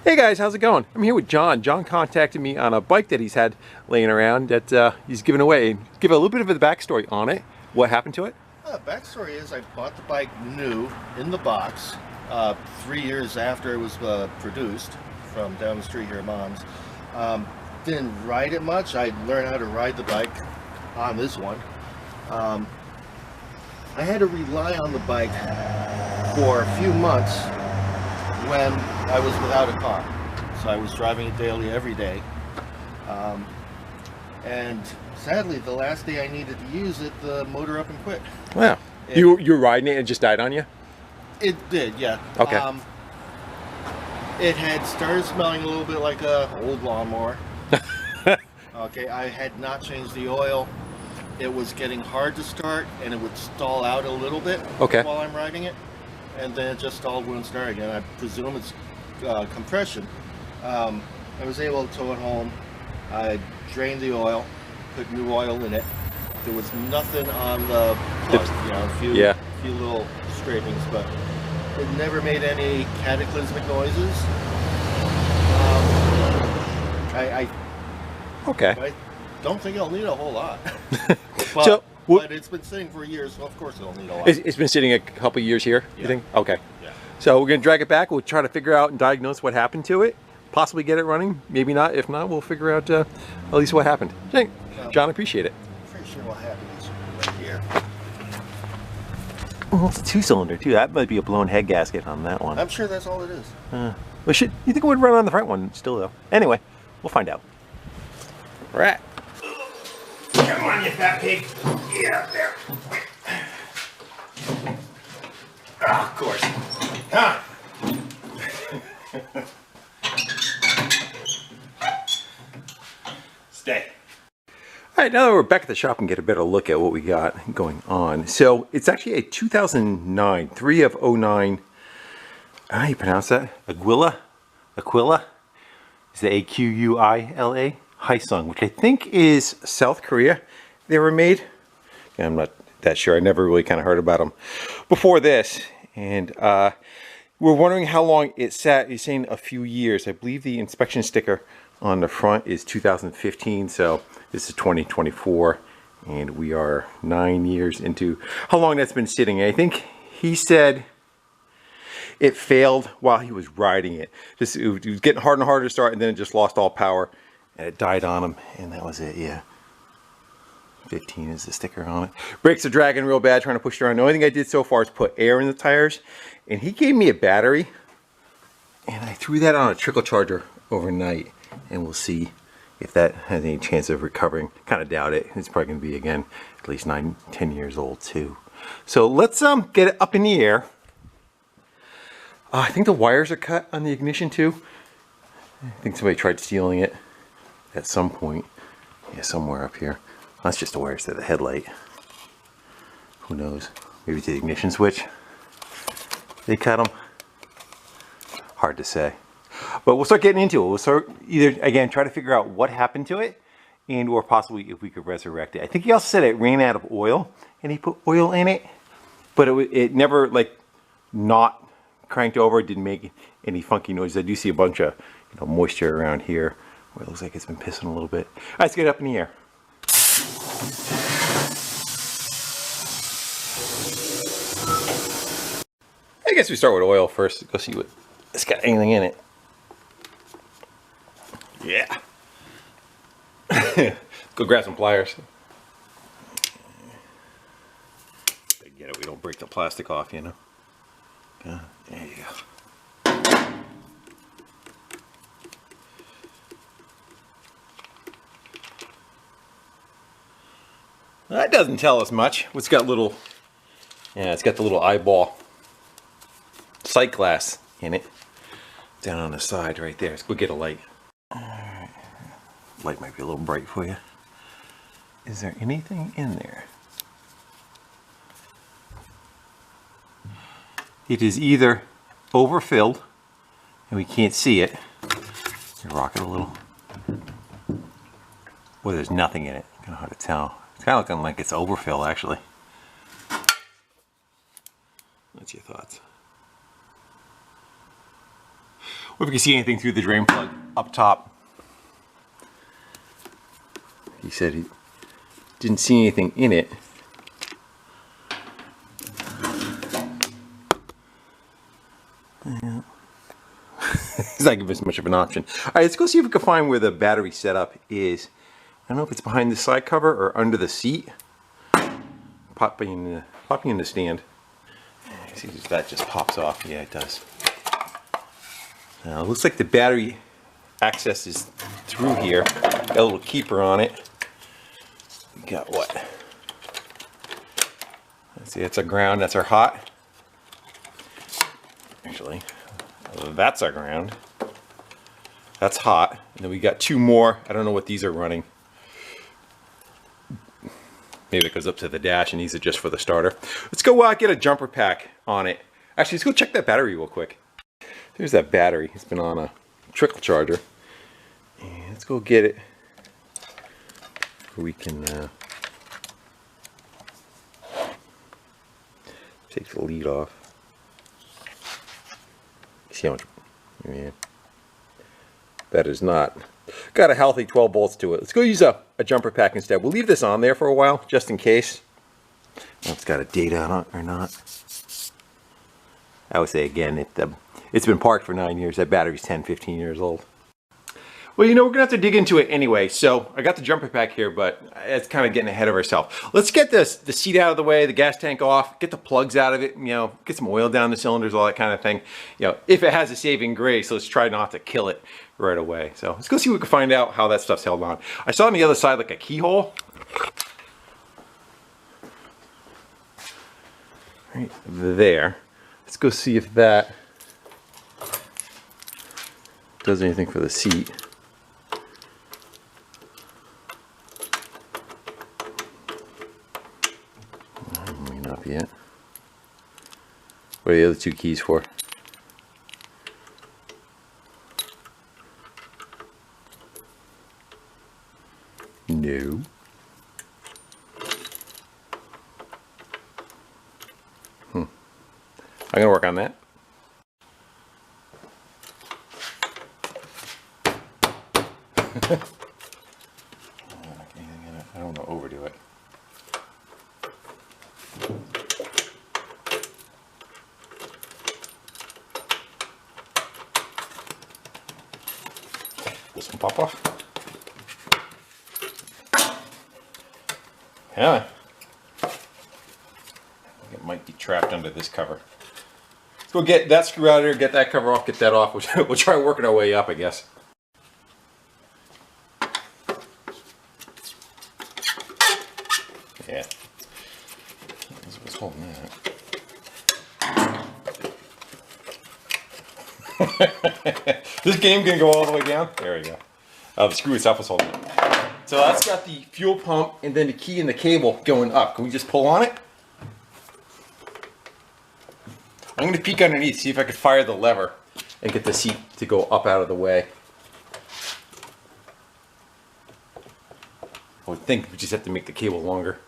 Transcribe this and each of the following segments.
Hey guys, how's it going? I'm here with John. John contacted me on a bike that he's had laying around that he's given away. Give a little bit of the backstory on it. What happened to it? Backstory is I bought the bike new in the box 3 years after it was produced from down the street here at Mom's. Didn't ride it much. I learned how to ride the bike on this one. I had to rely on the bike for a few months when I was without a car. So I was driving it daily every day. And sadly, the last day I needed to use it, the motor up and quit. Wow. You were riding it and it just died on you? It did, yeah. Okay. It had started smelling a little bit like a old lawnmower. Okay, I had not changed the oil. It was getting hard to start, and it would stall out a little bit while I'm riding it, and then it just stalled, wouldn't start again. I presume it's compression. I was able to tow it home. I drained the oil, put new oil in it. There was nothing on the plug, a few little scrapings, but it never made any cataclysmic noises. I don't think I'll need a whole lot. But it's been sitting for years, so of course it'll need a lot. It's been sitting a couple of years here, you think? Okay. Yeah. So we're going to drag it back. We'll try to figure out and diagnose what happened to it. Possibly get it running. Maybe not. If not, we'll figure out at least what happened. John, appreciate it. I'm pretty sure what happened is right here. Well, it's a two-cylinder too. That might be a blown head gasket on that one. I'm sure that's all it is. You think it would run on the front one still though? Anyway, we'll find out. Right. Come on, you fat pig. Get up there. Oh, of course. Huh. Stay. All right, now that we're back at the shop and get a better look at what we got going on. So it's actually a 2009, 3 of 09. How do you pronounce that? Aquila? Is it Aquila? Hyosong, which I think is South Korea. They were made. Yeah, I'm not that sure. I never really kind of heard about them before this. And we're wondering how long it sat. He's saying a few years. I believe the inspection sticker on the front is 2015. So this is 2024. And we are 9 years into how long that's been sitting. And I think he said it failed while he was riding it. It was getting harder and harder to start, and then it just lost all power. And it died on him, and that was it, yeah. 15 is the sticker on it. Brakes are dragging real bad, trying to push it around. The only thing I did so far is put air in the tires, and he gave me a battery, and I threw that on a trickle charger overnight, and we'll see if that has any chance of recovering. Kind of doubt it. It's probably going to be, again, at least 9-10 years old, too. So let's get it up in the air. I think the wires are cut on the ignition, too. I think somebody tried stealing it at some point. Yeah, somewhere up here. That's just the wires to the headlight. Who knows? Maybe it's the ignition switch. They cut them. Hard to say. But we'll start getting into it. We'll start either, again, try to figure out what happened to it, and or possibly if we could resurrect it. I think he also said it ran out of oil, and he put oil in it, but it never, like, not cranked over. It didn't make any funky noise. I do see a bunch of moisture around here where it looks like it's been pissing a little bit. All right, let's get it up in the air. I guess we start with oil first. Go see what it's got anything in it. Yeah. Go grab some pliers. Get it. We don't break the plastic off, you know. Yeah, there you go. That doesn't tell us much. It's got little, it's got the little eyeball sight glass in it down on the side right there. Let's go get a light. Alright. Light might be a little bright for you. Is there anything in there? It is either overfilled and we can't see it. Rock it a little. Or there's nothing in it. Kind of hard to tell. It's kind of looking like it's overfill, actually. What's your thoughts? Or if you can see anything through the drain plug up top. He said he didn't see anything in it. Yeah. It's not giving us much of an option. All right, let's go see if we can find where the battery setup is. I don't know if it's behind the side cover or under the seat. Popping in the stand. See if that just pops off. Yeah, it does. Now it looks like the battery access is through here. Got a little keeper on it. We got what? Let's see, that's our ground, that's our hot. Actually, that's our ground. That's hot. And then we got two more. I don't know what these are running. Maybe it goes up to the dash and these are just for the starter. Let's go get a jumper pack on it. Actually, let's go check that battery real quick. There's that battery. It's been on a trickle charger. And let's go get it. We can take the lead off. See how much? Yeah. That is not. Got a healthy 12 volts to it. Let's go use a jumper pack instead. We'll leave this on there for a while, just in case. Well, it's got a date on it or not. I would say again, it's been parked for 9 years. That battery's 10, 15 years old. Well, you know, we're gonna have to dig into it anyway. So I got the jumper pack here, but it's kind of getting ahead of ourselves. Let's get the seat out of the way, the gas tank off, get the plugs out of it, you know, get some oil down the cylinders, all that kind of thing. You know, if it has a saving grace, let's try not to kill it right away. So let's go see if we can find out how that stuff's held on. I saw on the other side like a keyhole. Right there. Let's go see if that does anything for the seat. May not be it. What are the other two keys for? No. I'm gonna work on that. I don't want to overdo it. This one pop off. Yeah. It might be trapped under this cover. Let's go get that screw out of here, get that cover off, get that off. We'll try working our way up, I guess. Yeah. That's what's holding that. This game can go all the way down. There we go. The screw itself was holding it. So that's got the fuel pump and then the key and the cable going up. Can we just pull on it? I'm going to peek underneath, see if I can fire the lever and get the seat to go up out of the way. I would think we just have to make the cable longer.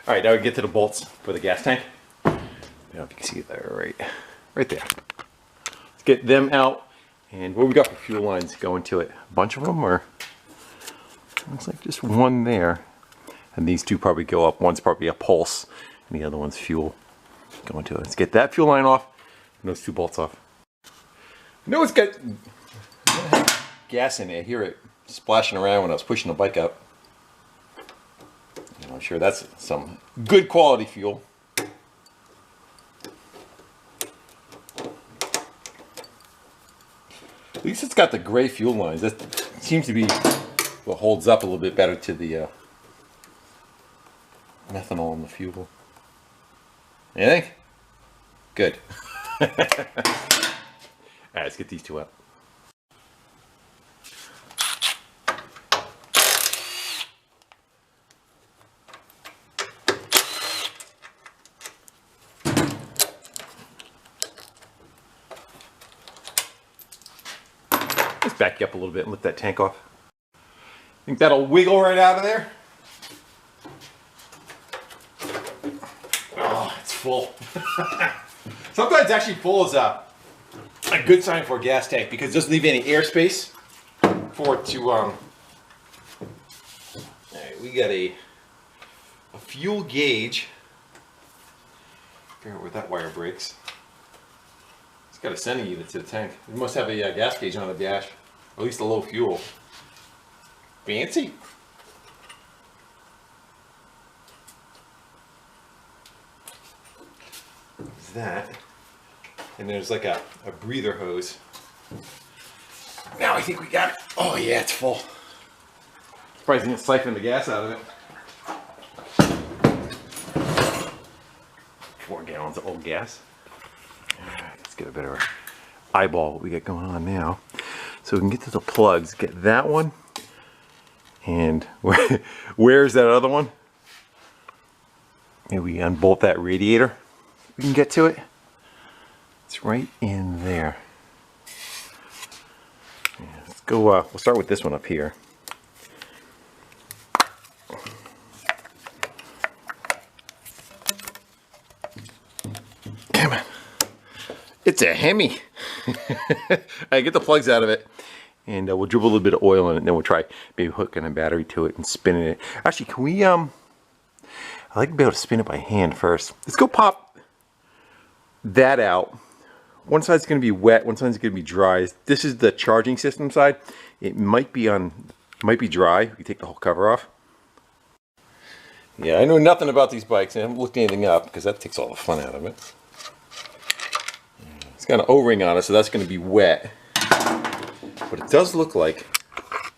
All right, now we get to the bolts for the gas tank. I don't know if you can see it there, right there. Let's get them out. And what we got for fuel lines going to it? A bunch of them, or looks like just one there. And these two probably go up. One's probably a pulse, and the other one's fuel going to it. Let's get that fuel line off, and those two bolts off. I know it's got gas in it. I hear it splashing around when I was pushing the bike up. I'm sure that's some good quality fuel. At least it's got the gray fuel lines. That seems to be what holds up a little bit better to the methanol in the fuel. You think? Good. right, let's get these two out. Let's back you up a little bit and lift that tank off. Think that'll wiggle right out of there? Oh, it's full. Sometimes actually full is a good sign for a gas tank because it doesn't leave any airspace for it to. All right, we got a fuel gauge. Figure out where that wire breaks. It's got a sending unit to the tank. It must have a gas gauge on the dash, or at least a low fuel. Fancy. There's that. And there's like a breather hose. Now I think we got it. Oh yeah, it's full. Surprised it didn't siphon the gas out of it. 4 gallons of old gas. Alright, let's get a better eyeball what we got going on now. So we can get to the plugs, get that one. And where's that other one? Maybe we unbolt that radiator. We can get to it. It's right in there. Yeah, let's go, we'll start with this one up here. Come on. It's a Hemi. I get the plugs out of it. And we'll dribble a little bit of oil in it, and then we'll try maybe hooking a battery to it and spinning it. Actually, can we, I like to be able to spin it by hand first. Let's go pop that out. One side's going to be wet, one side's going to be dry. This is the charging system side. It might be dry. We can take the whole cover off. Yeah, I know nothing about these bikes, and I haven't looked anything up because that takes all the fun out of it. It's got an O-ring on it, so that's going to be wet. But it does look like I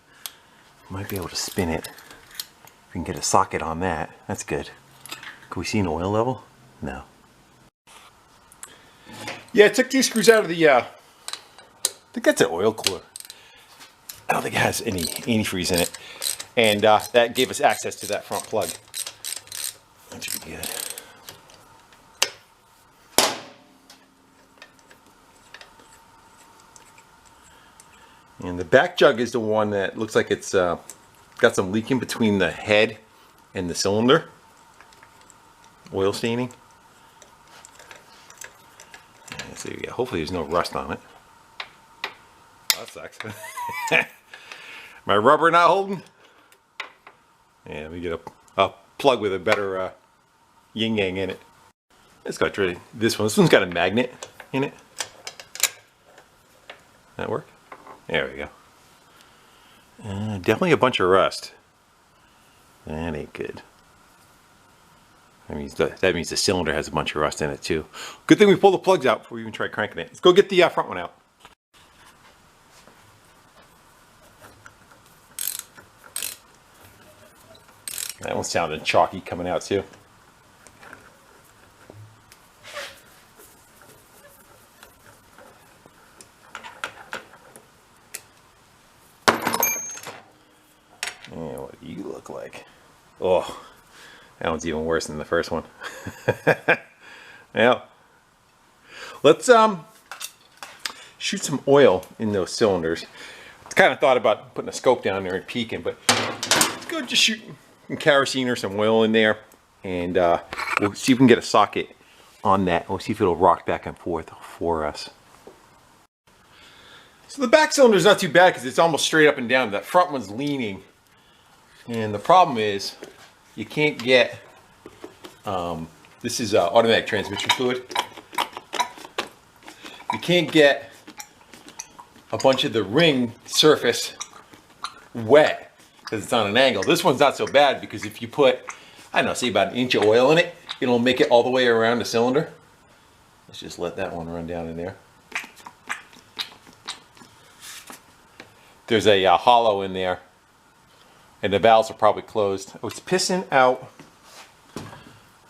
might be able to spin it. If we can get a socket on that, that's good. Can we see an oil level? No. Yeah, I took 2 screws out of the, I think that's an oil cooler. I don't think it has any antifreeze in it. And that gave us access to that front plug. That should be good. And the back jug is the one that looks like it's got some leaking between the head and the cylinder. Oil staining. So yeah, hopefully there's no rust on it. Oh, that sucks. My rubber not holding? Yeah, we get a plug with a better yin yang in it. Let's go try this one. This one's got a magnet in it. That work? There we go. Definitely a bunch of rust. That ain't good. That means the cylinder has a bunch of rust in it too. Good thing we pulled the plugs out before we even try cranking it. Let's go get the front one out. That one sounded chalky coming out too. Yeah, what do you look like? Oh, that one's even worse than the first one. Now, let's shoot some oil in those cylinders. I kind of thought about putting a scope down there and peeking, but let's go just shoot some kerosene or some oil in there, and we'll see if we can get a socket on that. We'll see if it'll rock back and forth for us. So the back cylinder is not too bad because it's almost straight up and down. That front one's leaning. And the problem is, you can't get, this is automatic transmission fluid. You can't get a bunch of the ring surface wet because it's on an angle. This one's not so bad because if you put, I don't know, say about 1 inch of oil in it, it'll make it all the way around the cylinder. Let's just let that one run down in there. There's a hollow in there. And the valves are probably closed. Oh, it's pissing out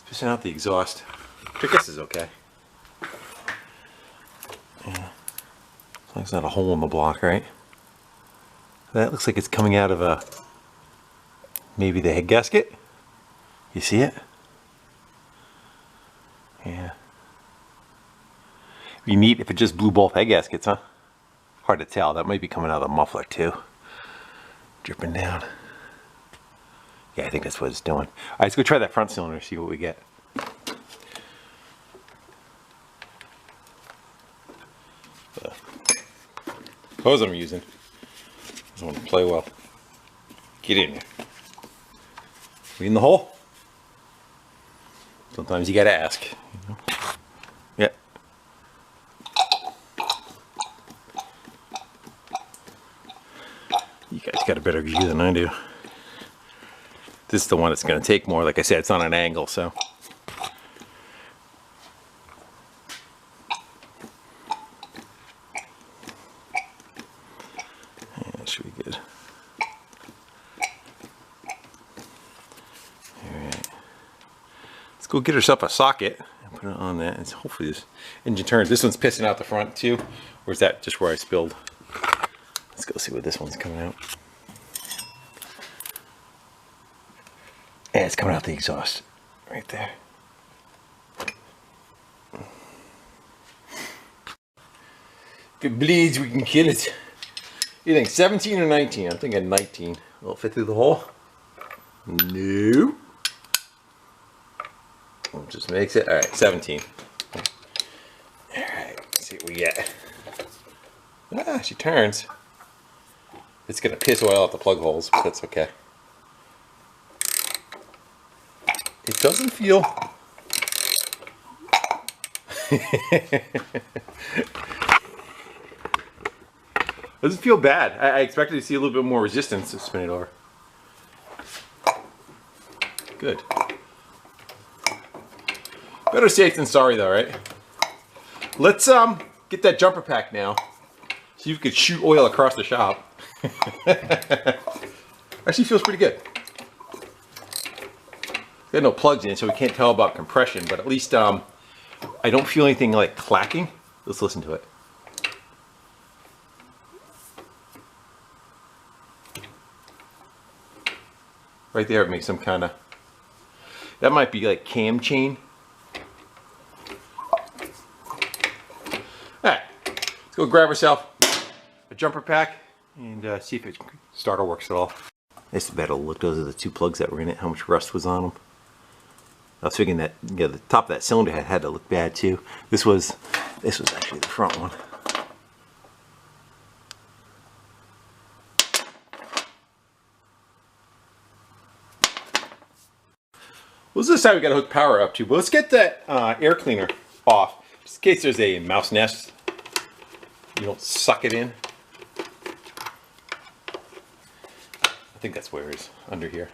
the exhaust. Which I guess is okay. Yeah. As long as it's not a hole in the block, right? That looks like it's coming out of a, maybe the head gasket. You see it? Yeah. It'd be neat if it just blew both head gaskets, huh? Hard to tell. That might be coming out of the muffler too. Dripping down. Yeah, I think that's what it's doing. All right, let's go try that front cylinder, see what we get. The hose I'm using doesn't want to play well. Get in there. We in the hole? Sometimes you gotta ask. You know? Yeah. You guys got a better view than I do. This is the one that's going to take more. Like I said, it's on an angle, so. Yeah, that should be good. Alright. Let's go get herself a socket and put it on that. And hopefully this engine turns. This one's pissing out the front too. Or is that just where I spilled? Let's go see what this one's coming out. Yeah, it's coming out the exhaust right there. If it bleeds, we can kill it. You think 17 or 19? I'm thinking 19. Will it fit through the hole? No. It just makes it. All right, 17. All right, let's see what we get. Ah, she turns. It's gonna piss oil out the plug holes, but that's okay. It doesn't feel. Doesn't feel bad. I expected to see a little bit more resistance to spin it over. Good. Better safe than sorry, though, right? Let's get that jumper pack now. See if we could shoot oil across the shop. Actually feels pretty good. Got no plugs in, so we can't tell about compression, but at least I don't feel anything like clacking. Let's listen to it. Right there, it makes some kind of. That might be like cam chain. All right, let's go grab ourselves a jumper pack and see if it starter works at all. This is better look. Those are the two plugs that were in it. How much rust was on them? I was thinking that the top of that cylinder head had to look bad too. This was actually the front one. Well, this side we got to hook power up to, but let's get that air cleaner off, just in case there's a mouse nest. You don't suck it in. I think that's where it is, under here.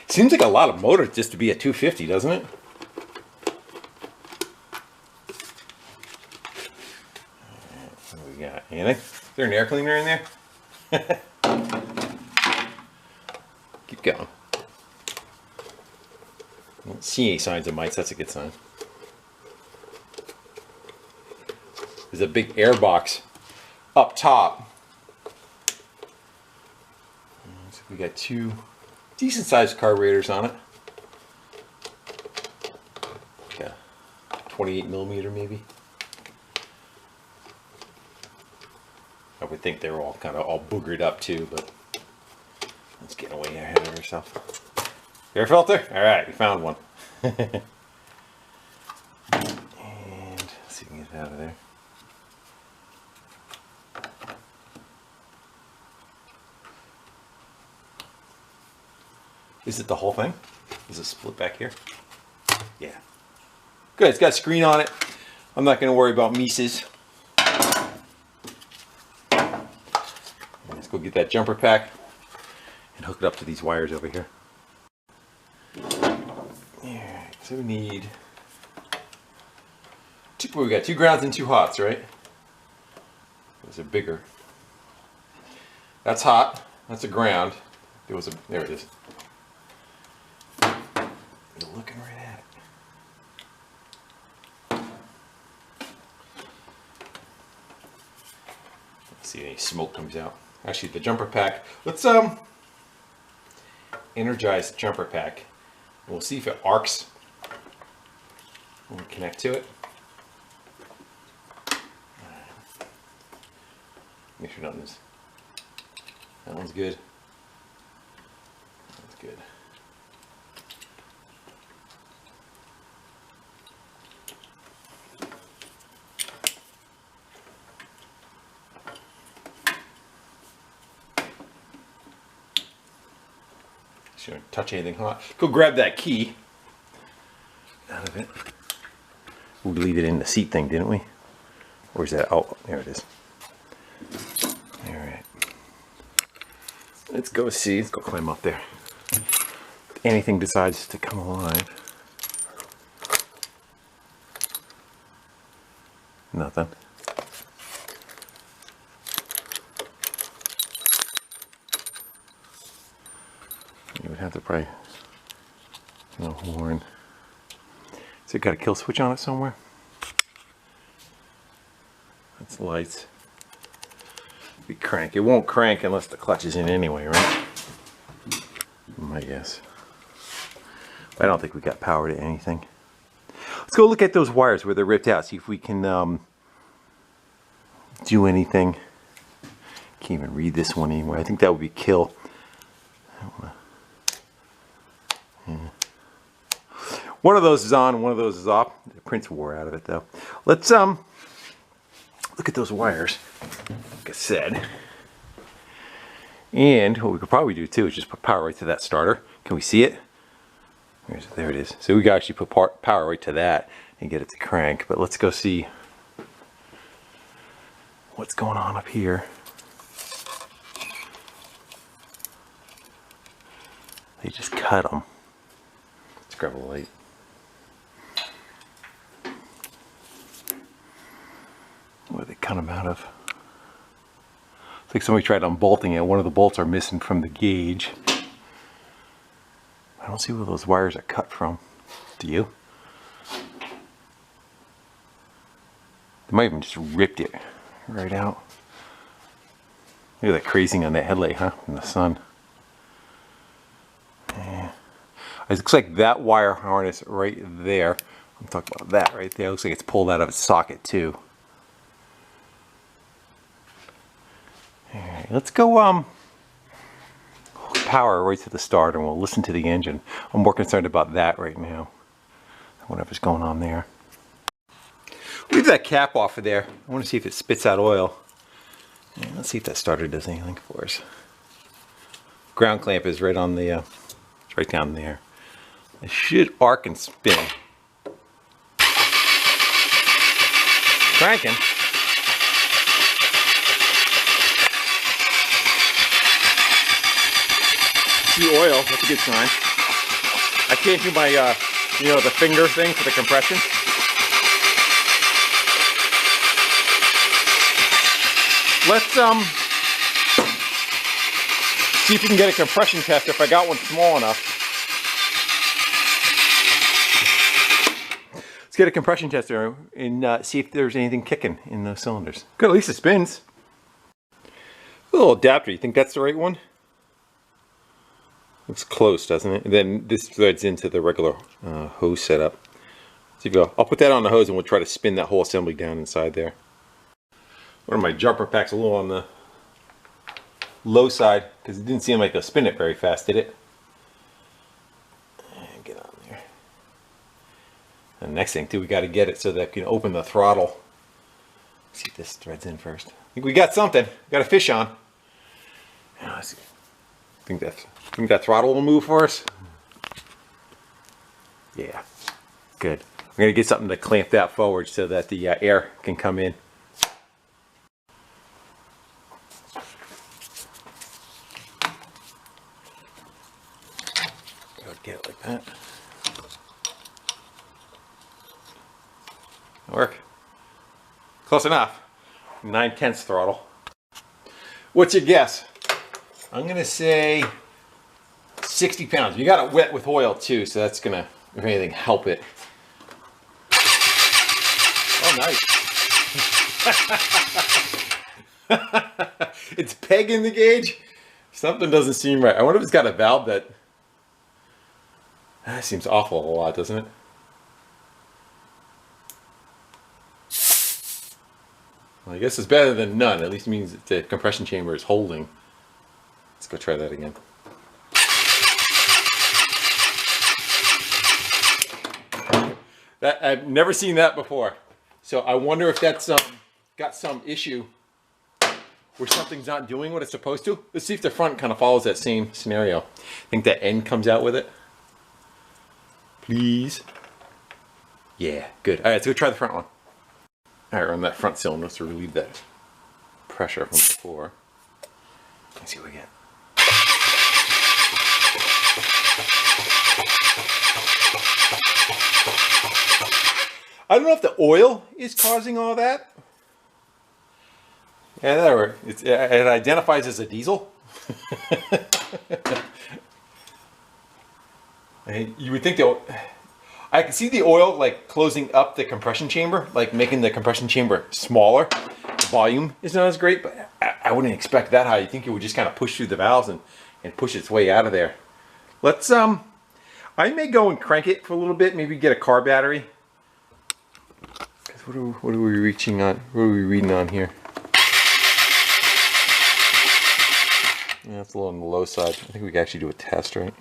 Seems like a lot of motor just to be a 250, doesn't it? What do we got? Anything? Is there an air cleaner in there? Keep going. I don't see any signs of mites. That's a good sign. There's a big air box up top. So we got two decent sized carburetors on it. Yeah, 28 millimeter maybe. I would think they're all kind of all boogered up too, but let's get away ahead of ourselves. Air filter? Alright, we found one. And let's see if we can get it out of there. Is it the whole thing? Is it split back here? Yeah. Good, it's got a screen on it. I'm not going to worry about Mises. Let's go get that jumper pack and hook it up to these wires over here. Yeah, so we need two, we got 2 grounds and 2 hots, right? Those are bigger. That's hot. That's a ground. There it is. You're looking right at it. See any smoke comes out. Actually, the jumper pack. Let's energize the jumper pack. We'll see if it arcs when we connect to it. Make sure nothing's. That one's good. That's good. Shouldn't touch anything hot. Go grab that key out of it. We leave it in the seat thing, didn't we? Or is that? Oh, there it is. All right. Let's go see. Let's go climb up there. If anything decides to come alive. Nothing. You would have to probably, horn. So it got a kill switch on it somewhere? That's the lights. We crank. It won't crank unless the clutch is in anyway, right? My guess. I don't think we got power to anything. Let's go look at those wires where they're ripped out. See if we can do anything. Can't even read this one anymore. I think that would be kill. One of those is on, one of those is off. The print's wore out of it though. Let's look at those wires, like I said. And what we could probably do too is just put power right to that starter. Can we see it? There it is. So we can actually put power right to that and get it to crank. But let's go see what's going on up here. They just cut them. Let's grab a light. Where did they cut them out of? It's like somebody tried unbolting it. One of the bolts are missing from the gauge. I don't see where those wires are cut from. Do you? They might even just ripped it right out. Look at that crazing on that headlight, huh? In the sun. Yeah. It looks like that wire harness right there. I'm talking about that right there. It looks like it's pulled out of its socket too. Alright, let's go power right to the starter and we'll listen to the engine. I'm more concerned about that right now. Whatever's going on there. Leave that cap off of there. I want to see if it spits out oil. Yeah, let's see if that starter does anything for us. Ground clamp is right on the, it's right down there. It should arc and spin. Cranking. See oil, that's a good sign. I can't do my, the finger thing for the compression. Let's see if we can get a compression test if I got one small enough. Let's get a compression tester and see if there's anything kicking in those cylinders. Good, at least it spins. A little adapter, you think that's the right one? Looks close, doesn't it? And then this threads into the regular hose setup. So you go, I'll put that on the hose and we'll try to spin that whole assembly down inside there. One of my jumper packs a little on the low side because it didn't seem like it'll spin it very fast, did it? And get on there. And the next thing too, we got to get it so that we can open the throttle. Let's see if this threads in first. I think we got something. We got a fish on. Yeah, let's see. Think that throttle will move for us? Yeah, good. We're gonna get something to clamp that forward so that the air can come in. Get it like that. Work. Close enough. 9/10 throttle. What's your guess? I'm gonna say 60 pounds. You got it wet with oil too, so that's gonna, if anything, help it. Oh, nice. It's pegging the gauge. Something doesn't seem right. I wonder if it's got a valve that... That seems awful a lot, doesn't it? Well, I guess it's better than none. At least it means that the compression chamber is holding. Let's go try that again. I've never seen that before. So I wonder if that's got some issue where something's not doing what it's supposed to. Let's see if the front kind of follows that same scenario. I think that end comes out with it. Please. Yeah, good. All right, let's go try the front one. All right, run that front cylinder to relieve that pressure from before. Let's see what we get. I don't know if the oil is causing all that. Yeah, that works. It identifies as a diesel. You would think that I can see the oil like closing up the compression chamber, like making the compression chamber smaller. The volume is not as great, but I wouldn't expect that high. You think it would just kind of push through the valves and push its way out of there. Let's I may go and crank it for a little bit. Maybe get a car battery. What are we reaching on? What are we reading on here? Yeah, it's a little on the low side. I think we can actually do a test, right?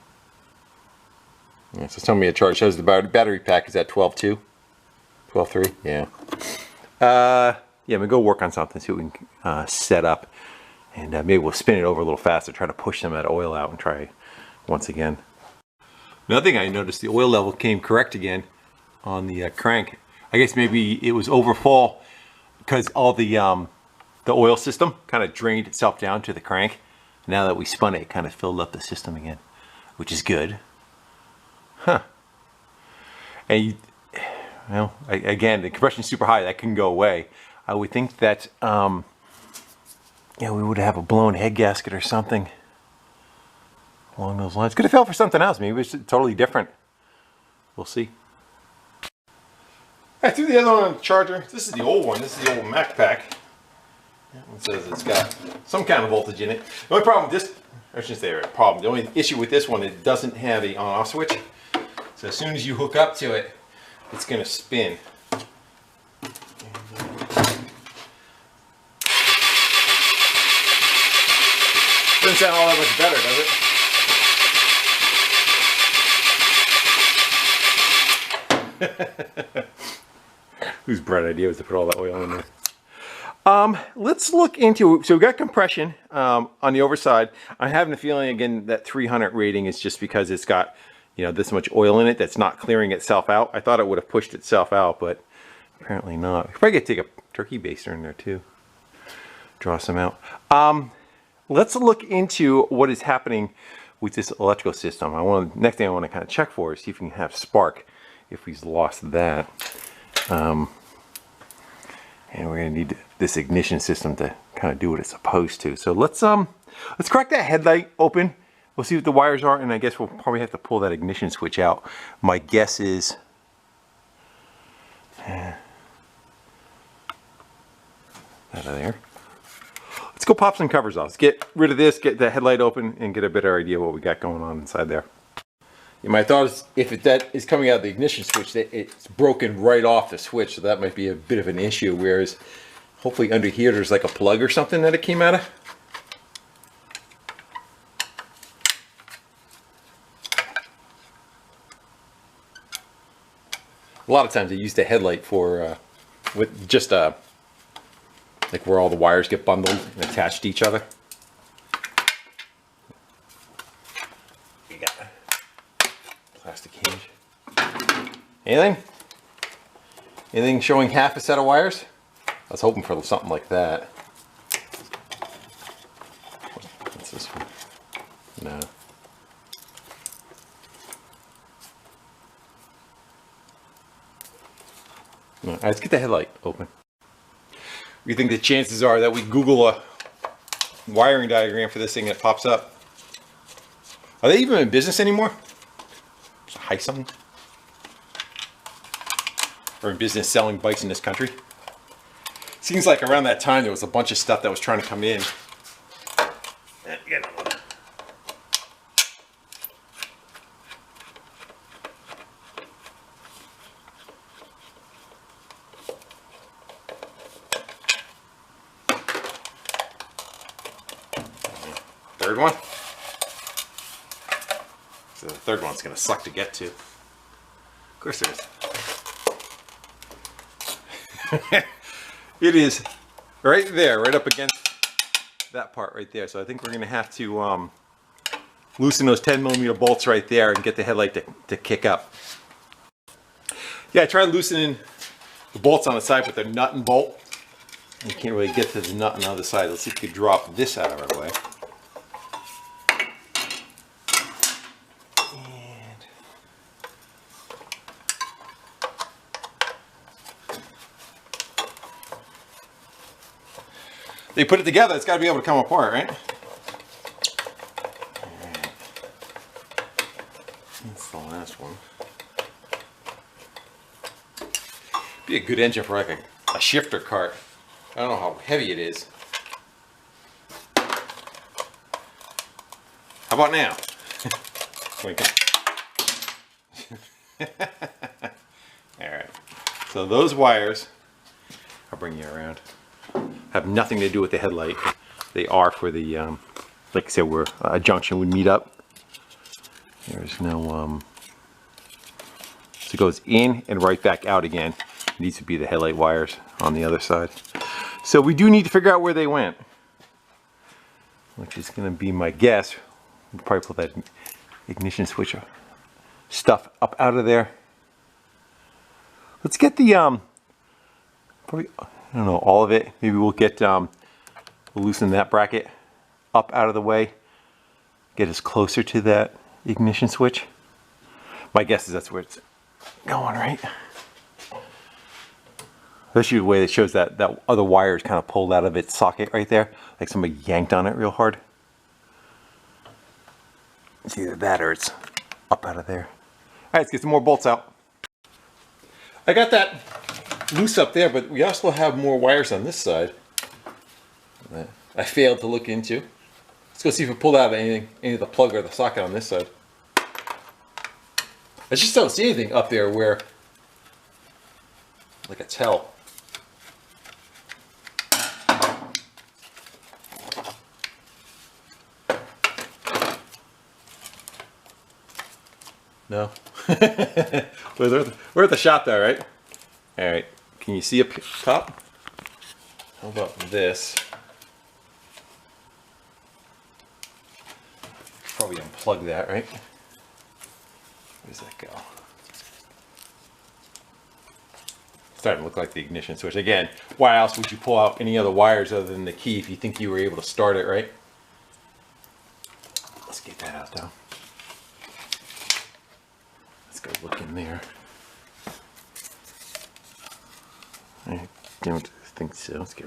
Yeah, so tell me a chart shows the battery pack is at 12.2, 12.3. Yeah. Yeah, I'm gonna go work on something. See what we can set up, and maybe we'll spin it over a little faster. Try to push some of that oil out and try once again. Another thing I noticed, the oil level came correct again on the crank. I guess maybe it was overfull because all the oil system kind of drained itself down to the crank. Now that we spun it, it kind of filled up the system again, which is good. Huh. And well, again, the compression is super high. That can go away. I would think that yeah, we would have a blown head gasket or something along those lines. Could have fell for something else. Maybe it's totally different. We'll see. I threw the other one on the charger. This is the old one. This is the old Mac pack. That one says it's got some kind of voltage in it. The only problem with this, I shouldn't say a problem, the only issue with this one, it doesn't have a on-off switch. So as soon as you hook up to it, it's going to spin. Doesn't sound all that much better, does it? Whose bright idea was to put all that oil in there? Let's look into, so we got compression on the overside. I'm having a feeling again that 300 rating is just because it's got, you know, this much oil in it that's not clearing itself out. I thought it would have pushed itself out, but apparently not. Probably could take a turkey baster in there too. Draw some out. Let's look into what is happening with this electrical system. Next thing I want to kind of check for is see if we can have spark if we've lost that. And we're going to need this ignition system to kind of do what it's supposed to. So let's crack that headlight open. We'll see what the wires are, and I guess we'll probably have to pull that ignition switch out. My guess is out of there. Let's go pop some covers off. Let's get rid of this, get the headlight open, and get a better idea what we got going on inside there. Yeah, my thought is if that is coming out of the ignition switch, it's broken right off the switch, so that might be a bit of an issue, whereas hopefully under here there's like a plug or something that it came out of. A lot of times I use the headlight for with just like where all the wires get bundled and attached to each other. You got plastic hinge. Anything? Anything showing half a set of wires? I was hoping for something like that. What's this one? No. No. All right, let's get the headlight open. You think the chances are that we Google a wiring diagram for this thing and it pops up? Are they even in business anymore? Hyosong? Or in business selling bikes in this country? Seems like around that time there was a bunch of stuff that was trying to come in. Third one. So the third one's gonna suck to get to. Of course it is. It is right there, right up against that part right there. So I think we're gonna have to loosen those 10mm bolts right there and get the headlight to kick up. Yeah, I tried loosening the bolts on the side with the nut and bolt. You can't really get to the nut on the other side. Let's see if we can drop this out of our way. They put it together, it's got to be able to come apart, right? Alright. That's the last one. Be a good engine for like a shifter cart. I don't know how heavy it is. How about now? Alright. So those wires, I'll bring you around, have nothing to do with the headlight. They are for the, like I said, where a junction would meet up. There's no, so it goes in and right back out again. These would be the headlight wires on the other side. So we do need to figure out where they went, which is going to be my guess. We'll probably pull that ignition switch stuff up out of there. Let's get the, probably, I don't know, all of it. Maybe we'll get, we'll loosen that bracket up out of the way. Get us closer to that ignition switch. My guess is that's where it's going, right? Especially the way it shows that other wire is kind of pulled out of its socket right there. Like somebody yanked on it real hard. It's either that or it's up out of there. All right, let's get some more bolts out. I got that loose up there, but we also have more wires on this side that I failed to look into. Let's go see if we pulled out any of the plug or the socket on this side. I just don't see anything up there where, like a tell. No. We're at the shop though, right? Alright, can you see up top? How about this? Probably unplug that, right? Where does that go? Starting to look like the ignition switch. Again, why else would you pull out any other wires other than the key if you think you were able to start it, right? Let's get that out though. Let's go look in there. I don't think so. Let's get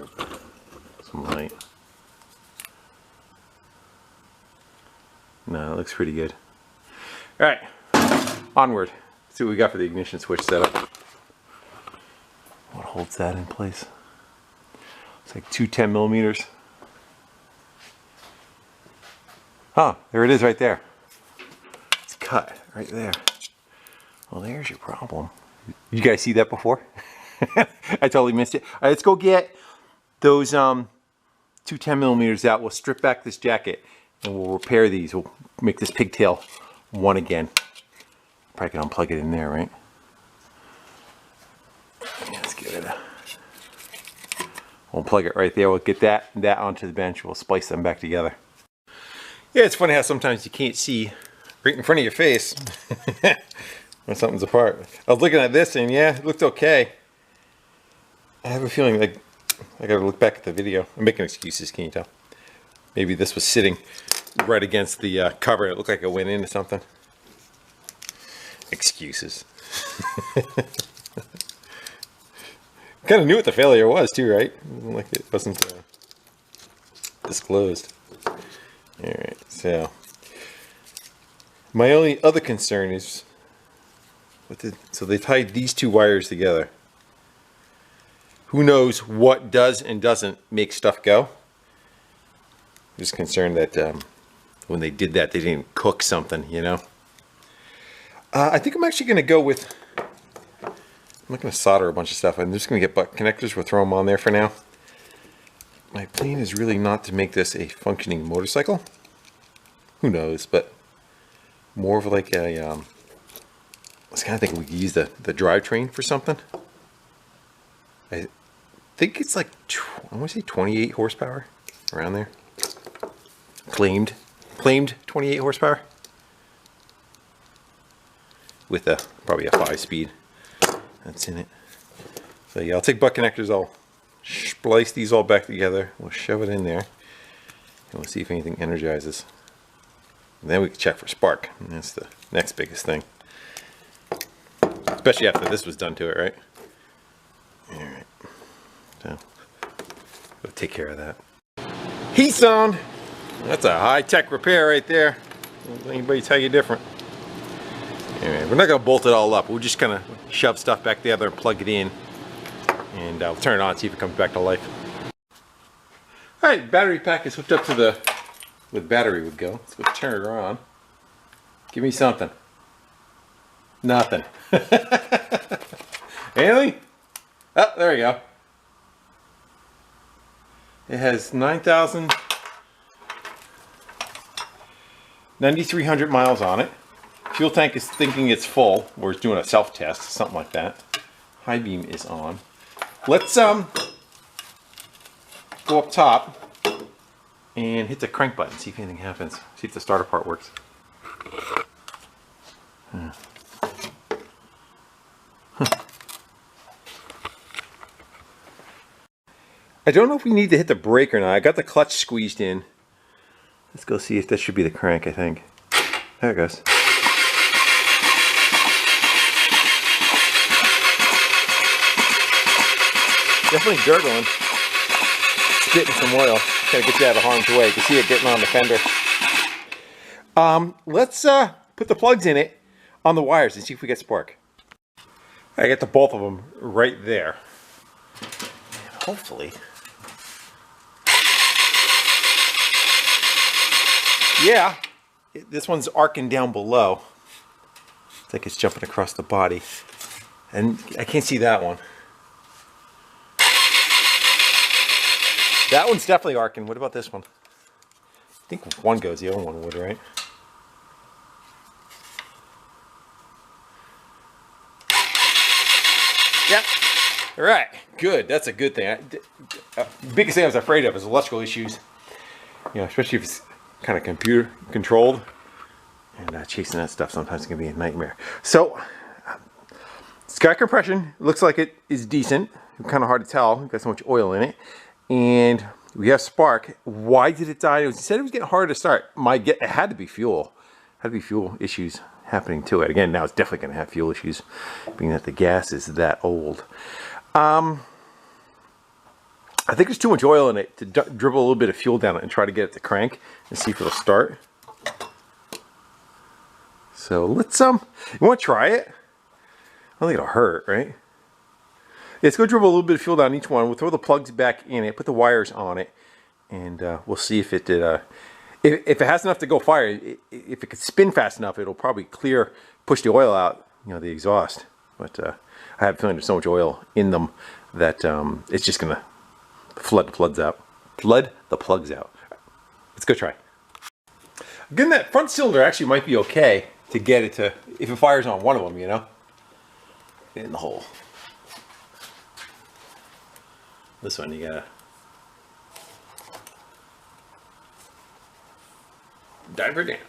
some light. No, it looks pretty good. All right, onward. Let's see what we got for the ignition switch setup. What holds that in place? It's like two 10mm. Oh, there it is right there. It's cut right there. Well, there's your problem. You guys see that before? I totally missed it. All right, let's go get those two 10mm out. We'll strip back this jacket and we'll repair these. We'll make this pigtail one again. Probably can unplug it in there, right? Let's get it. We'll plug it right there. We'll get that onto the bench. We'll splice them back together. Yeah, it's funny how sometimes you can't see right in front of your face when something's apart. I was looking at this and yeah, it looked okay. I have a feeling like I gotta look back at the video. I'm making excuses, can you tell? Maybe this was sitting right against the cover. It looked like it went into something. Excuses. Kind of knew what the failure was too, right? Like it wasn't disclosed. Alright, so my only other concern is so they tied these two wires together. who knows what does and doesn't make stuff go. I'm just concerned that when they did that, they didn't cook something, you know. I think I'm actually going to go with, I'm not going to solder a bunch of stuff. I'm just going to get butt connectors. We'll throw them on there for now. My plan is really not to make this a functioning motorcycle. Who knows, but more of like a, I was kind of thinking we could use the drivetrain for something. I think it's like, I want to say 28 horsepower, around there. Claimed 28 horsepower. With probably a 5-speed that's in it. So yeah, I'll take butt connectors, I'll splice these all back together, we'll shove it in there, and we'll see if anything energizes. And then we can check for spark, and that's the next biggest thing. Especially after this was done to it, right? Alright, so we'll take care of that. Hyosong! That's a high-tech repair right there. Don't let anybody tell you different. Anyway, we're not going to bolt it all up. We'll just kind of shove stuff back together and plug it in. And we'll turn it on and see if it comes back to life. Alright, battery pack is hooked up to the, where the battery would go. Let's go turn it on. Give me something. Nothing. Anything? Oh, there we go. It has 9,300 miles on it. Fuel tank is thinking it's full. We're doing a self-test, something like that. High beam is on. Let's go up top and hit the crank button, see if anything happens. See if the starter part works. I don't know if we need to hit the brake or not. I got the clutch squeezed in. Let's go see if this should be the crank, I think. There it goes. Definitely gurgling. Spitting some oil. Kind of get you out of harm's way. You can see it getting on the fender. Let's put the plugs in it on the wires and see if we get spark. I got the both of them right there. And hopefully. Yeah, this one's arcing down below. It's like it's jumping across the body. And I can't see that one. That one's definitely arcing. What about this one? I think if one goes, the other one would, right? Yep. All right. Good. That's a good thing. Biggest thing I was afraid of is electrical issues. You know, especially if it's kind of computer controlled, and chasing that stuff sometimes can be a nightmare. So sky compression looks like it is decent. Kind of hard to tell. We've got so much oil in it, and we have spark. Why did it die? It said it was getting harder to start. It had to be fuel. Had to be fuel issues happening to it. Again, now it's definitely going to have fuel issues, being that the gas is that old. I think there's too much oil in it to dribble a little bit of fuel down it and try to get it to crank and see if it'll start. So let's you want to try it? I don't think it'll hurt, right? Yeah, let's go dribble a little bit of fuel down each one. We'll throw the plugs back in it, put the wires on it, and we'll see if it did. If it has enough to go fire, if it could spin fast enough, it'll probably push the oil out, you know, the exhaust. But I have a feeling there's so much oil in them that it's just gonna flood the plugs out. Flood the plugs out. Let's go try. Again, that front cylinder actually might be okay to get it to, if it fires on one of them, you know. Get in the hole. This one you gotta dive her down.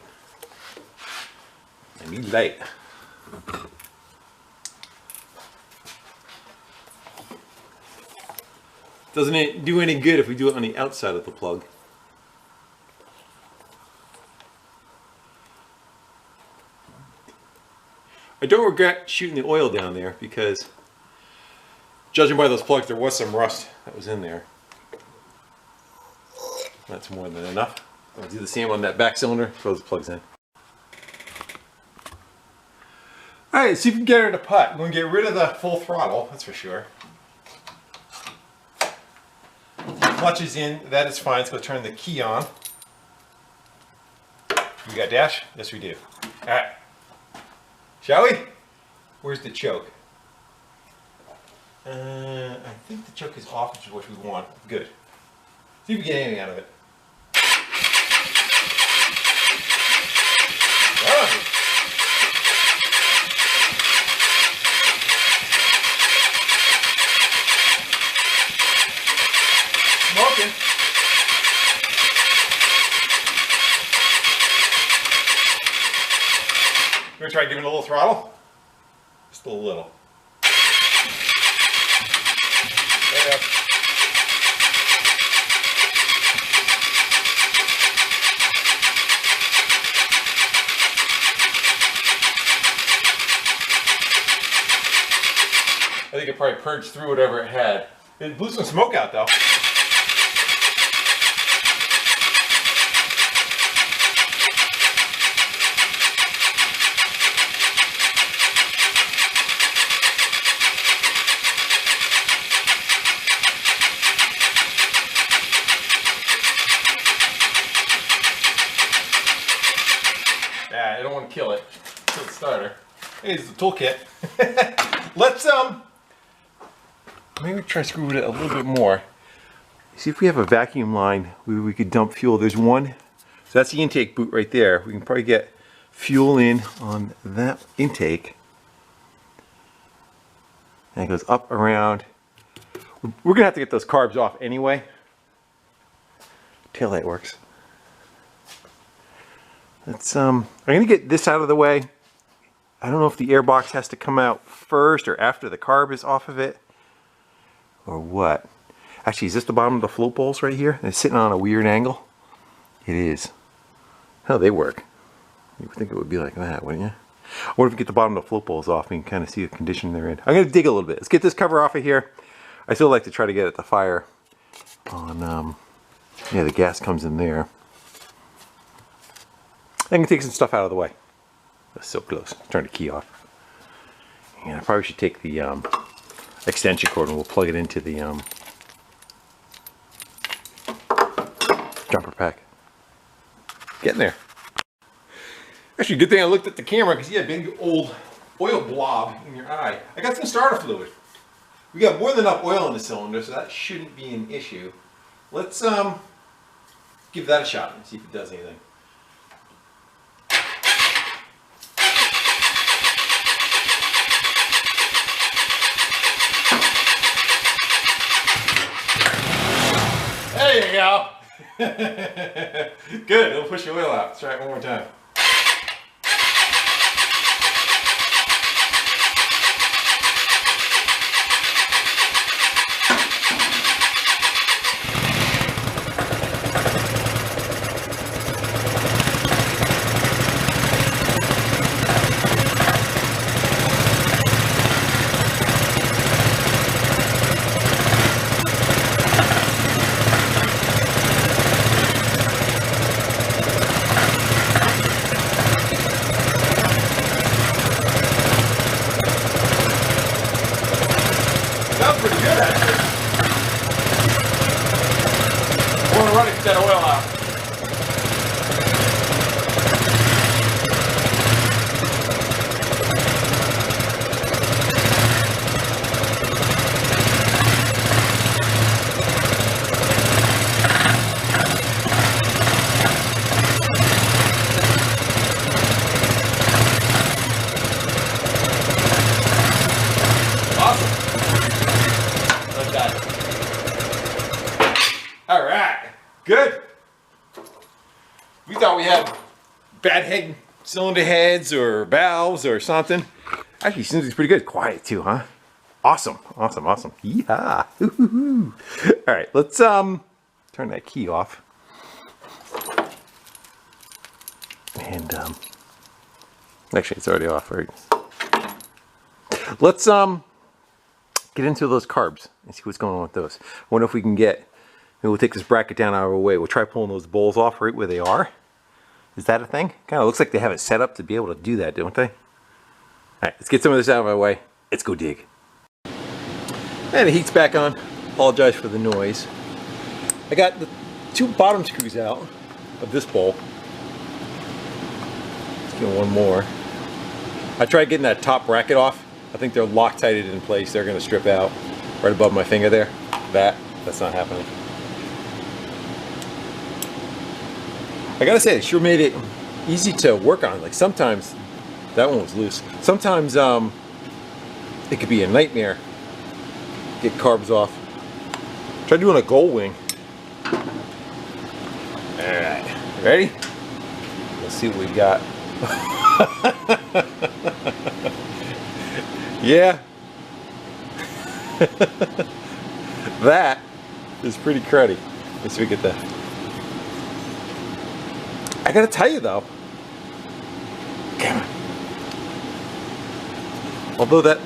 I need light. Doesn't it do any good if we do it on the outside of the plug? I don't regret shooting the oil down there because, judging by those plugs, there was some rust that was in there. That's more than enough. I'll do the same on that back cylinder, throw those plugs in. Alright, let's see if we can get her to putt. We're going to get rid of the full throttle, that's for sure. clutch is in. That is fine. Let's go turn the key on. We got dash? Yes, we do. All right. Shall we? Where's the choke? I think the choke is off, which is what we want. Good. See if we get anything out of it. Oh. Smoking. You want to try giving it a little throttle? Just a little. There we go. I think it probably purged through whatever it had. It blew some smoke out though. Yeah, I don't want to kill it. Kill the starter. Here's the toolkit. Let's maybe try to screw with it a little bit more. See if we have a vacuum line where we could dump fuel. There's one. So that's the intake boot right there. We can probably get fuel in on that intake. And it goes up around. We're gonna have to get those carbs off anyway. Taillight works. Let's I'm gonna get this out of the way. I don't know if the air box has to come out first or after the carb is off of it, or what. Actually, is this the bottom of the float bowls right here? It's sitting on a weird angle. It is. How they work? You would think it would be like that, wouldn't you? What if we get the bottom of the float bowls off and you can kind of see the condition they're in? I'm gonna dig a little bit. Let's get this cover off of here. I still like to try to get at the fire on, yeah, the gas comes in there. I can take some stuff out of the way. That's so close. Turn the key off. And I probably should take the extension cord and we'll plug it into the jumper pack. Getting there. Actually, good thing I looked at the camera because you had a big old oil blob in your eye. I got some starter fluid. We got more than enough oil in the cylinder, so that shouldn't be an issue. Let's give that a shot and see if it does anything. There you go. Good, it'll push the oil out. Let's try it one more time. Sounds pretty good, actually. I want to run it, get that oil out. All right, good. We thought we had bad head cylinder heads or valves or something. Actually, seems it's pretty good. Quiet too, huh? Awesome, awesome, awesome. Yeah. All right, let's turn that key off. And actually, it's already off, right? Let's get into those carbs and see what's going on with those. I wonder if we can get. Maybe we'll take this bracket down out of our way. We'll try pulling those bowls off right where they are. Is that a thing? Kind of looks like they have it set up to be able to do that, don't they? All right, let's get some of this out of our way. Let's go dig. And the heat's back on. Apologize for the noise. I got the 2 bottom screws out of this bowl. Let's get one more. I tried getting that top bracket off. I think they're Loctited in place. They're going to strip out right above my finger there. That's not happening. I gotta say, it sure made it easy to work on. Like sometimes, that one was loose. Sometimes it could be a nightmare. Get carbs off. Try doing a gold wing. Alright, ready? Let's see what we got. Yeah. That is pretty cruddy. Let's see if we get that. I gotta tell you though, although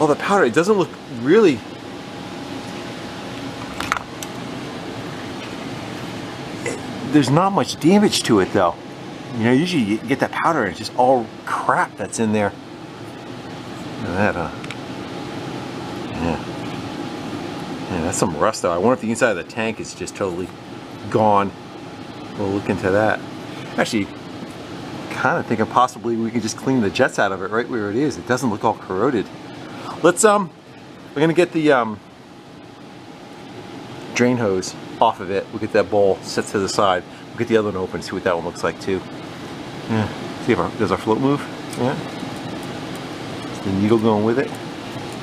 all the powder, it doesn't look really, there's not much damage to it though. You know, usually you get that powder and it's just all crap that's in there. Look at that, huh? Yeah. Yeah, that's some rust though. I wonder if the inside of the tank is just totally gone. We'll look into that. Actually, kind of thinking possibly we could just clean the jets out of it right where it is. It doesn't look all corroded. Let's we're gonna get the drain hose off of it. We'll get that bowl set to the side. We'll get the other one open, see what that one looks like too. Yeah. See if does our float move? Yeah. Is the needle going with it?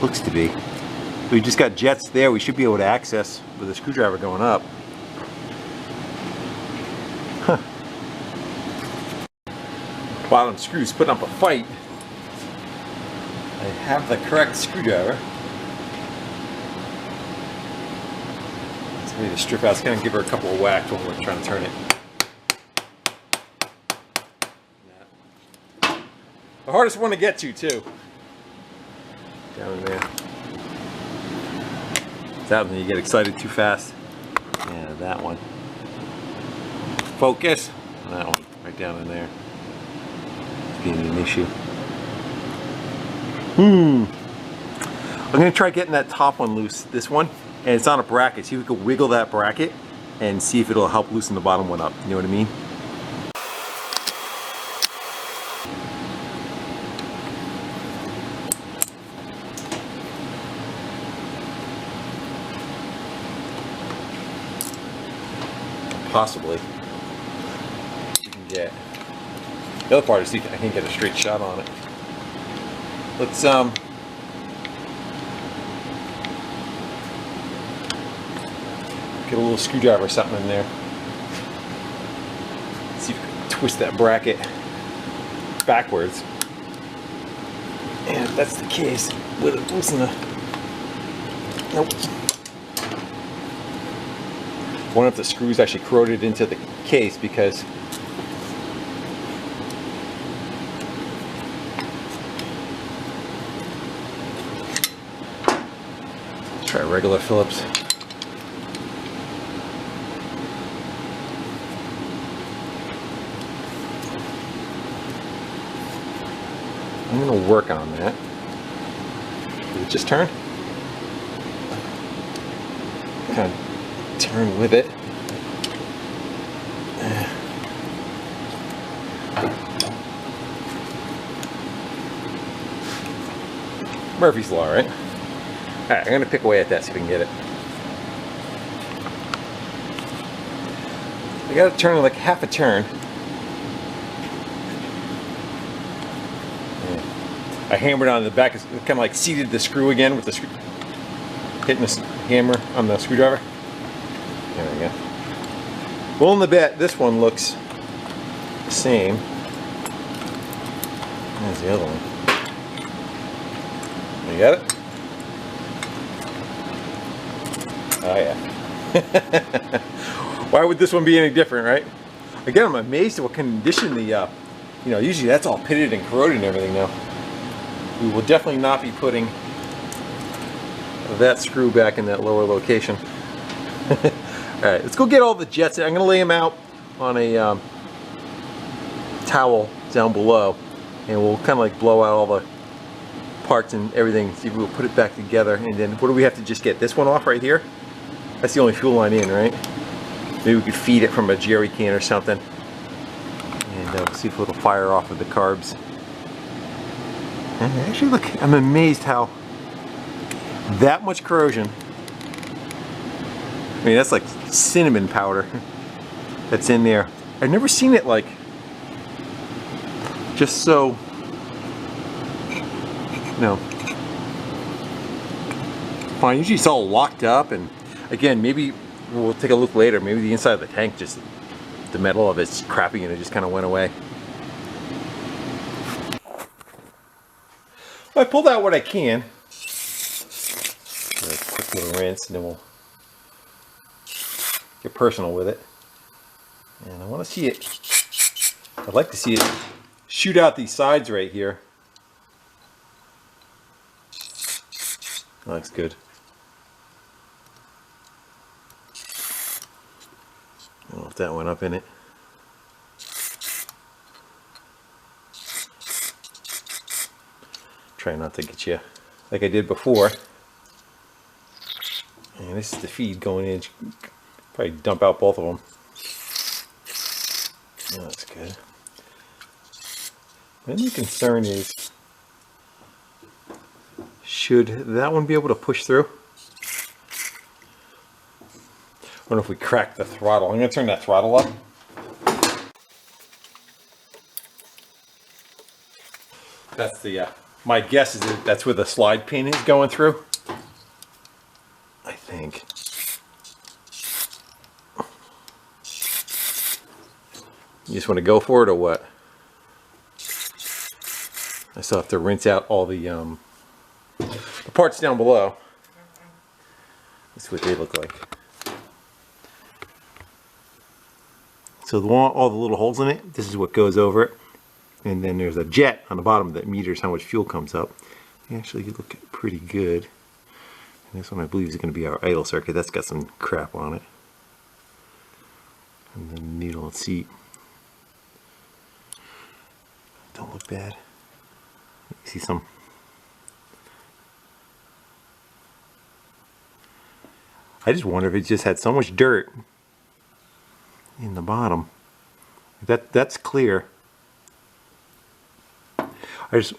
Looks to be. We just got jets there. We should be able to access with a screwdriver going up. Huh. Bottom screws putting up a fight. I have the correct screwdriver. It's ready to strip out. It's going to give her a couple of whacks when we're trying to turn it. The hardest one to get to too. Down in there. It's out when you get excited too fast. Yeah, that one. Focus. That one, right down in there. It's being an issue. I'm gonna try getting that top one loose. This one, and it's on a bracket. See if we can wiggle that bracket and see if it'll help loosen the bottom one up. You know what I mean? Possibly. You can get. The other part is see if I can get a straight shot on it. Let's get a little screwdriver or something in there. See if we can twist that bracket backwards. And if that's the case, will it loosen the. Nope. I wonder if the screws actually corroded into the case because let's try regular Phillips. I'm going to work on that. Did it just turn? Kind of turn with it. Murphy's Law, right? Alright, I'm going to pick away at that, see if we can get it. I got to turn like half a turn. I hammered on the back, it's kind of like seated the screw again with the screw, hitting the hammer on the screwdriver. There we go. Well, in the bet, this one looks the same as the other one. You got it? Oh yeah. Why would this one be any different, right? Again, I'm amazed at what condition the, you know, usually that's all pitted and corroded and everything now. We will definitely not be putting that screw back in that lower location. Alright, let's go get all the jets. I'm going to lay them out on a towel down below, and we'll kind of like blow out all the parts and everything. See if we'll put it back together. And then what do we have to just get? This one off right here? That's the only fuel line in, right? Maybe we could feed it from a jerry can or something. And we'll see if it'll fire off with the carbs. And actually, look, I'm amazed how that much corrosion. I mean, that's like cinnamon powder that's in there. I've never seen it like just so, you know, fine. Usually it's all locked up, and again, maybe we'll take a look later. Maybe the inside of the tank, just the metal of it's crappy and it just kind of went away. I pulled out what I can. A quick little rinse, and then we'll get personal with it. And I want to see it. I'd like to see it shoot out these sides right here. That looks good. I don't know if that went up in it. Try not to get you like I did before. And this is the feed going in. Probably dump out both of them. Oh, that's good. My only concern is, should that one be able to push through? I wonder if we crack the throttle. I'm going to turn that throttle up. That's the, my guess is that that's where the slide pin is going through. I think. You just want to go for it or what? I still have to rinse out all the parts down below. That's what they look like. So all the little holes in it, this is what goes over it. And then there's a jet on the bottom that meters how much fuel comes up. They actually look pretty good. And this one I believe is going to be our idle circuit. That's got some crap on it. And the needle and seat don't look bad. You see some. I just wonder if it just had so much dirt in the bottom. That's clear. I just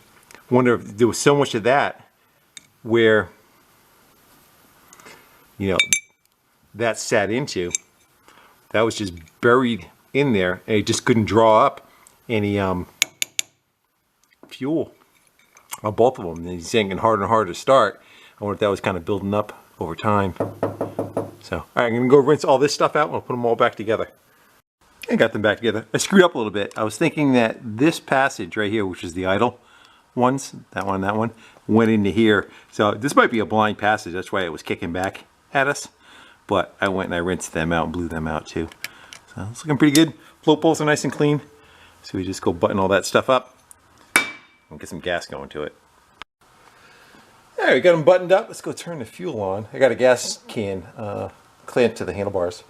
wonder if there was so much of that where, you know, that sat into, that was just buried in there, and it just couldn't draw up any fuel on both of them. And he's getting harder and harder to start. I wonder if that was kind of building up over time. So, all right, I'm gonna go rinse all this stuff out and I'll put them all back together. I got them back together. I screwed up a little bit. I was thinking that this passage right here, which is the idle ones, that one, went into here. So this might be a blind passage. That's why it was kicking back at us. But I went and I rinsed them out and blew them out too. So it's looking pretty good. Float poles are nice and clean. So we just go button all that stuff up and get some gas going to it. All right, we got them buttoned up. Let's go turn the fuel on. I got a gas can clamped to the handlebars.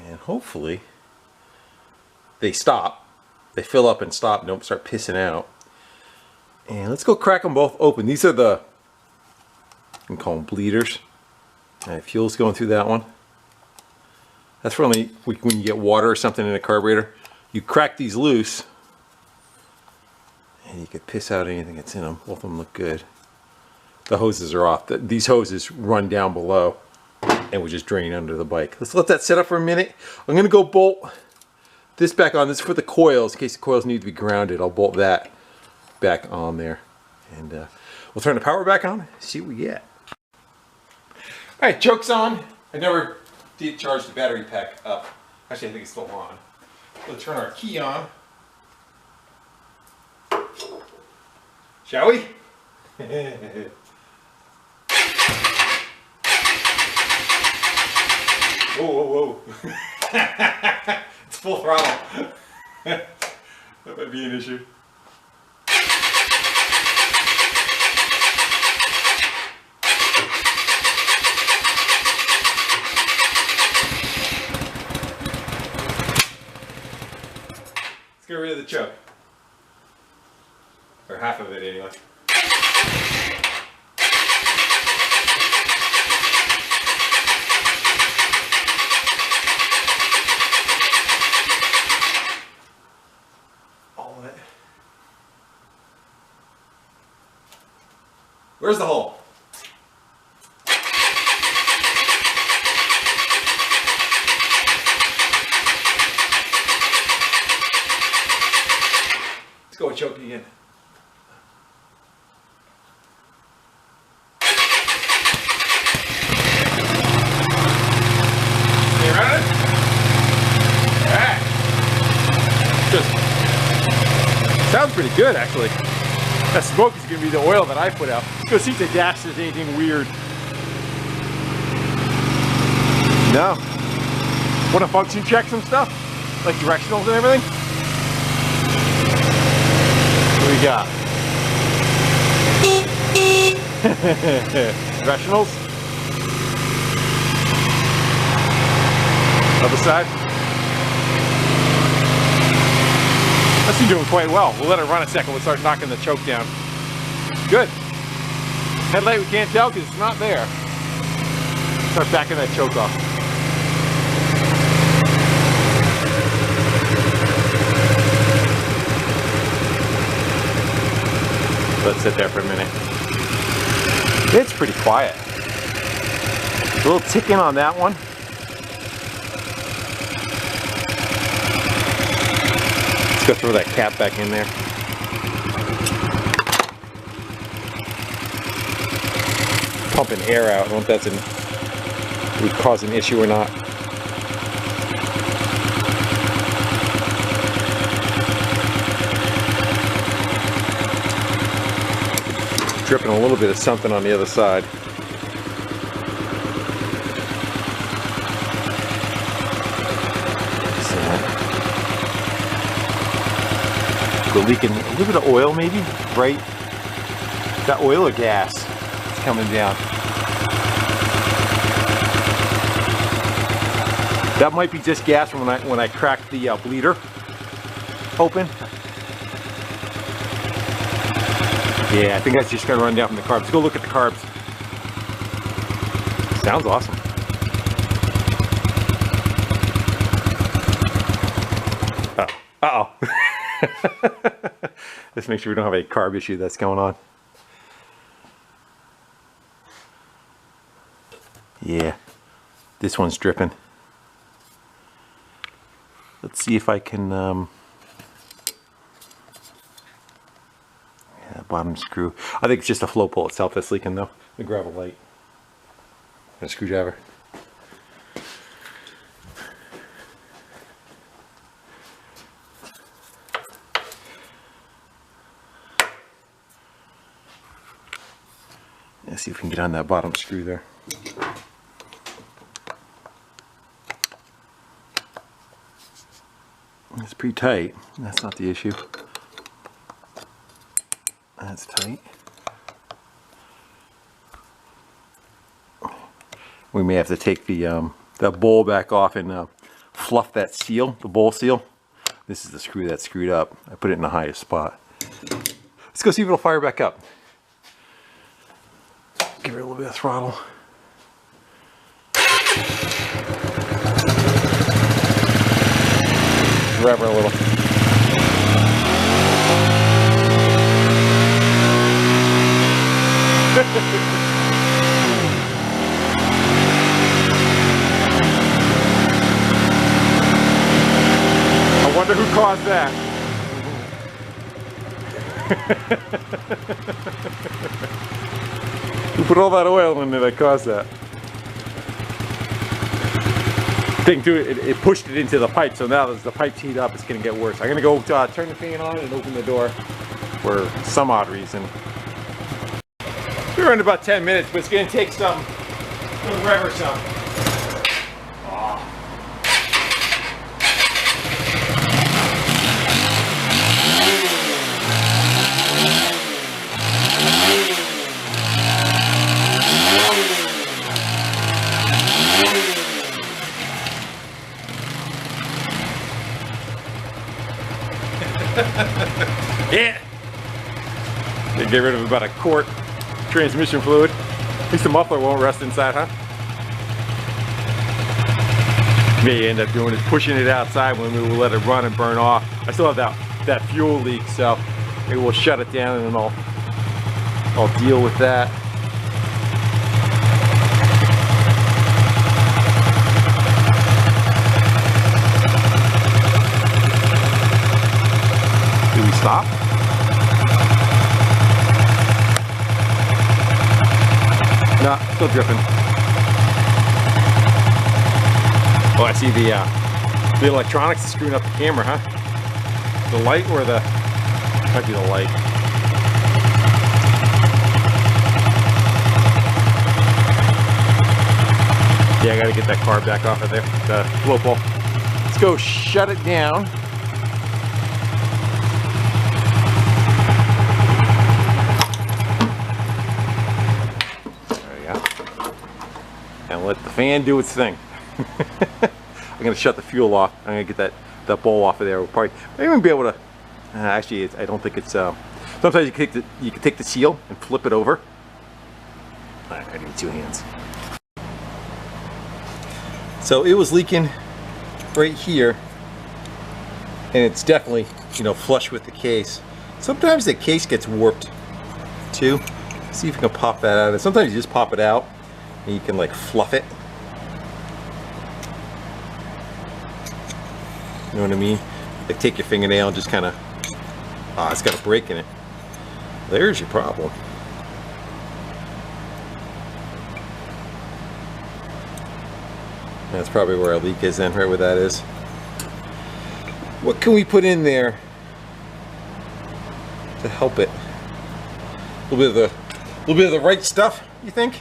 And hopefully they stop. They fill up and stop and don't start pissing out. And let's go crack them both open. These are the, you can call them bleeders. All right, fuel's going through that one. That's for only when you get water or something in a carburetor. You crack these loose and you could piss out anything that's in them. Both of them look good. The hoses are off. These hoses run down below and will just drain under the bike. Let's let that set up for a minute. I'm gonna go bolt this back on. This is for the coils, in case the coils need to be grounded. I'll bolt that back on there. And we'll turn the power back on, see what we get. All right, choke's on. I never did charge the battery pack up. Actually, I think it's still on. We'll turn our key on. Shall we? Whoa, whoa, whoa. It's full throttle. That might be an issue. Let's get rid of the choke. Or half of it anyway. Where's the hole? Let's go with choking again. Stay running. Alright. Sounds pretty good, actually. That smoke is going to be the oil that I put out. Let's go see if the dash does anything weird. No. Want to function check some stuff? Like directionals and everything? What do we got? Directionals? Other side? That's been doing quite well. We'll let it run a second. We'll start knocking the choke down. Good. Headlight we can't tell because it's not there. Start backing that choke off. Let's sit there for a minute. It's pretty quiet. A little ticking on that one. Let's go throw that cap back in there. Pumping air out. I don't know if that's would cause an issue or not. Dripping a little bit of something on the other side. We're leaking a little bit of oil, maybe, right? Is that oil or gas? It's coming down. That might be just gas from when I cracked the bleeder open. Yeah, I think that's just gonna run down from the carbs. Let's go look at the carbs. Sounds awesome. Uh-oh. Let's make sure we don't have a carb issue that's going on. Yeah, this one's dripping. Let's see if I can, yeah, bottom screw. I think it's just a flow pull itself that's leaking though. Let me grab a light and a screwdriver. Let's see if we can get on that bottom screw there. It's pretty tight. That's not the issue. That's tight. We may have to take the bowl back off and fluff that seal, the bowl seal. This is the screw that's screwed up. I put it in the highest spot. Let's go see if it'll fire back up. Give it a little bit of throttle. Rev her a little. I wonder who caused that. Who put all that oil in there that caused that? Thing too, it pushed it into the pipe, so now as the pipe's heat up, it's going to get worse. I'm going to go turn the fan on and open the door for some odd reason. We're in about 10 minutes, but it's going to take some. We'll rev her some. Yeah. They get rid of about a quart transmission fluid. At least the muffler won't rust inside, huh? May end up doing is pushing it outside when we will let it run and burn off. I still have that fuel leak, so maybe we'll shut it down and then I'll I'll deal with that. Do we stop? No, still dripping. Oh, I see the electronics is screwing up the camera, huh? The light or the... Might be the light. Yeah, I gotta get that carb back off of there, the float ball. Let's go shut it down. There we go. And let the fan do its thing. I'm gonna shut the fuel off. I'm gonna get that bowl off of there. We'll probably even be able to. Actually, I don't think it's. Sometimes you can take the seal and flip it over. I need two hands. So it was leaking right here, and it's definitely, you know, flush with the case. Sometimes the case gets warped too. See if you can pop that out. Sometimes you just pop it out and you can like fluff it. You know what I mean? Like take your fingernail and just kind of, it's got a break in it. There's your problem. That's probably where our leak is then, right where that is. What can we put in there to help it? A little bit of the right stuff, you think?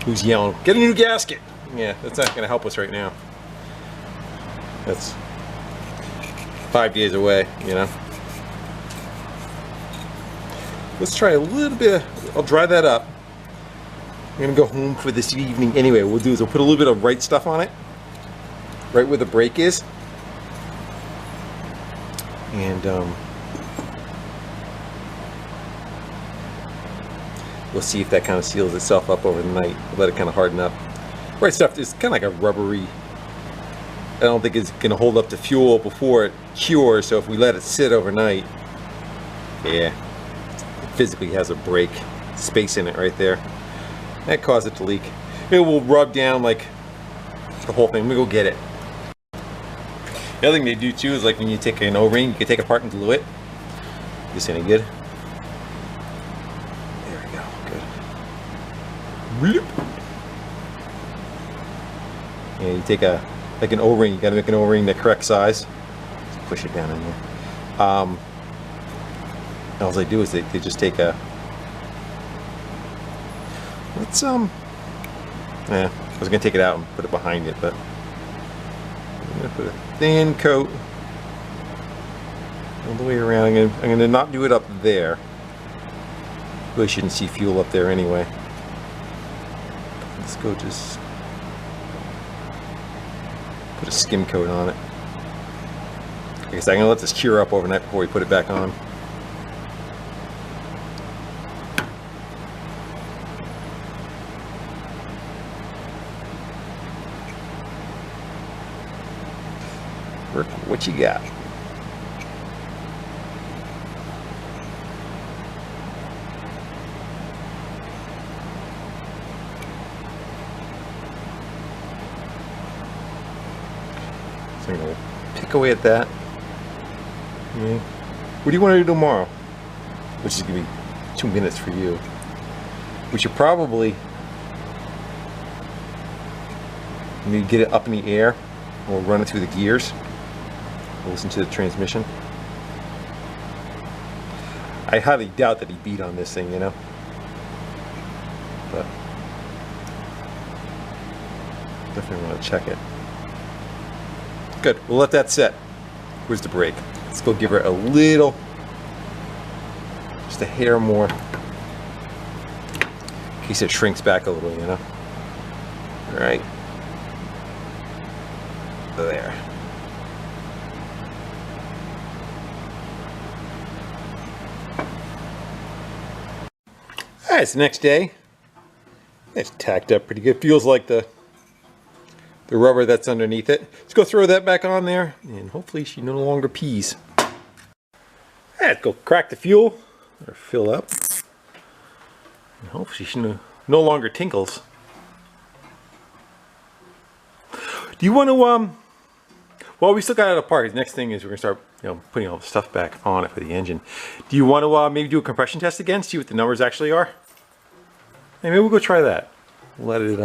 Who's yelling? Get a new gasket! Yeah, that's not gonna help us right now. That's 5 days away, you know. Let's try a little bit. I'll dry that up. I'm gonna go home for this evening anyway. What we'll do is we'll put a little bit of right stuff on it, right where the brake is, and we'll see if that kind of seals itself up over the night. We'll let it kind of harden up. Right stuff is kind of like a rubbery. I don't think it's gonna hold up to fuel before it cures. So if we let it sit overnight, yeah, it physically has a break space in it right there. That caused it to leak. It will rub down like the whole thing. Let me go get it. The other thing they do too is like when you take an O-ring, you can take it apart and glue it. This any good? There we go. Good. Yeah, you take like an O-ring. You got to make an O-ring the correct size. Just push it down in here. All they do is they just take a. Let's I was gonna take it out and put it behind it, but I'm gonna put a thin coat all the way around. I'm gonna not do it up there. Really shouldn't see fuel up there anyway. Let's go just put a skim coat on it. I guess I'm gonna let this cure up overnight before we put it back on. What you got? So I'm gonna pick away at that. Yeah. What do you want to do tomorrow? Which is gonna be 2 minutes for you. We should probably maybe get it up in the air. We'll run it through the gears. We'll listen to the transmission. I highly doubt that he beat on this thing, you know. But definitely want to check it. Good. We'll let that set. Where's the brake? Let's go give her a little, just a hair more, in case it shrinks back a little, you know. All right. There. Alright, it's the next day. It's tacked up pretty good. Feels like the rubber that's underneath it. Let's go throw that back on there, and hopefully she no longer pees. Alright, let's go crack the fuel. Let her fill up. And hopefully she no longer tinkles. Do you want to well, we still got it apart. The next thing is we're gonna start, putting all the stuff back on it for the engine. Do you want to maybe do a compression test again, see what the numbers actually are? Hey, maybe we'll go try that. Let it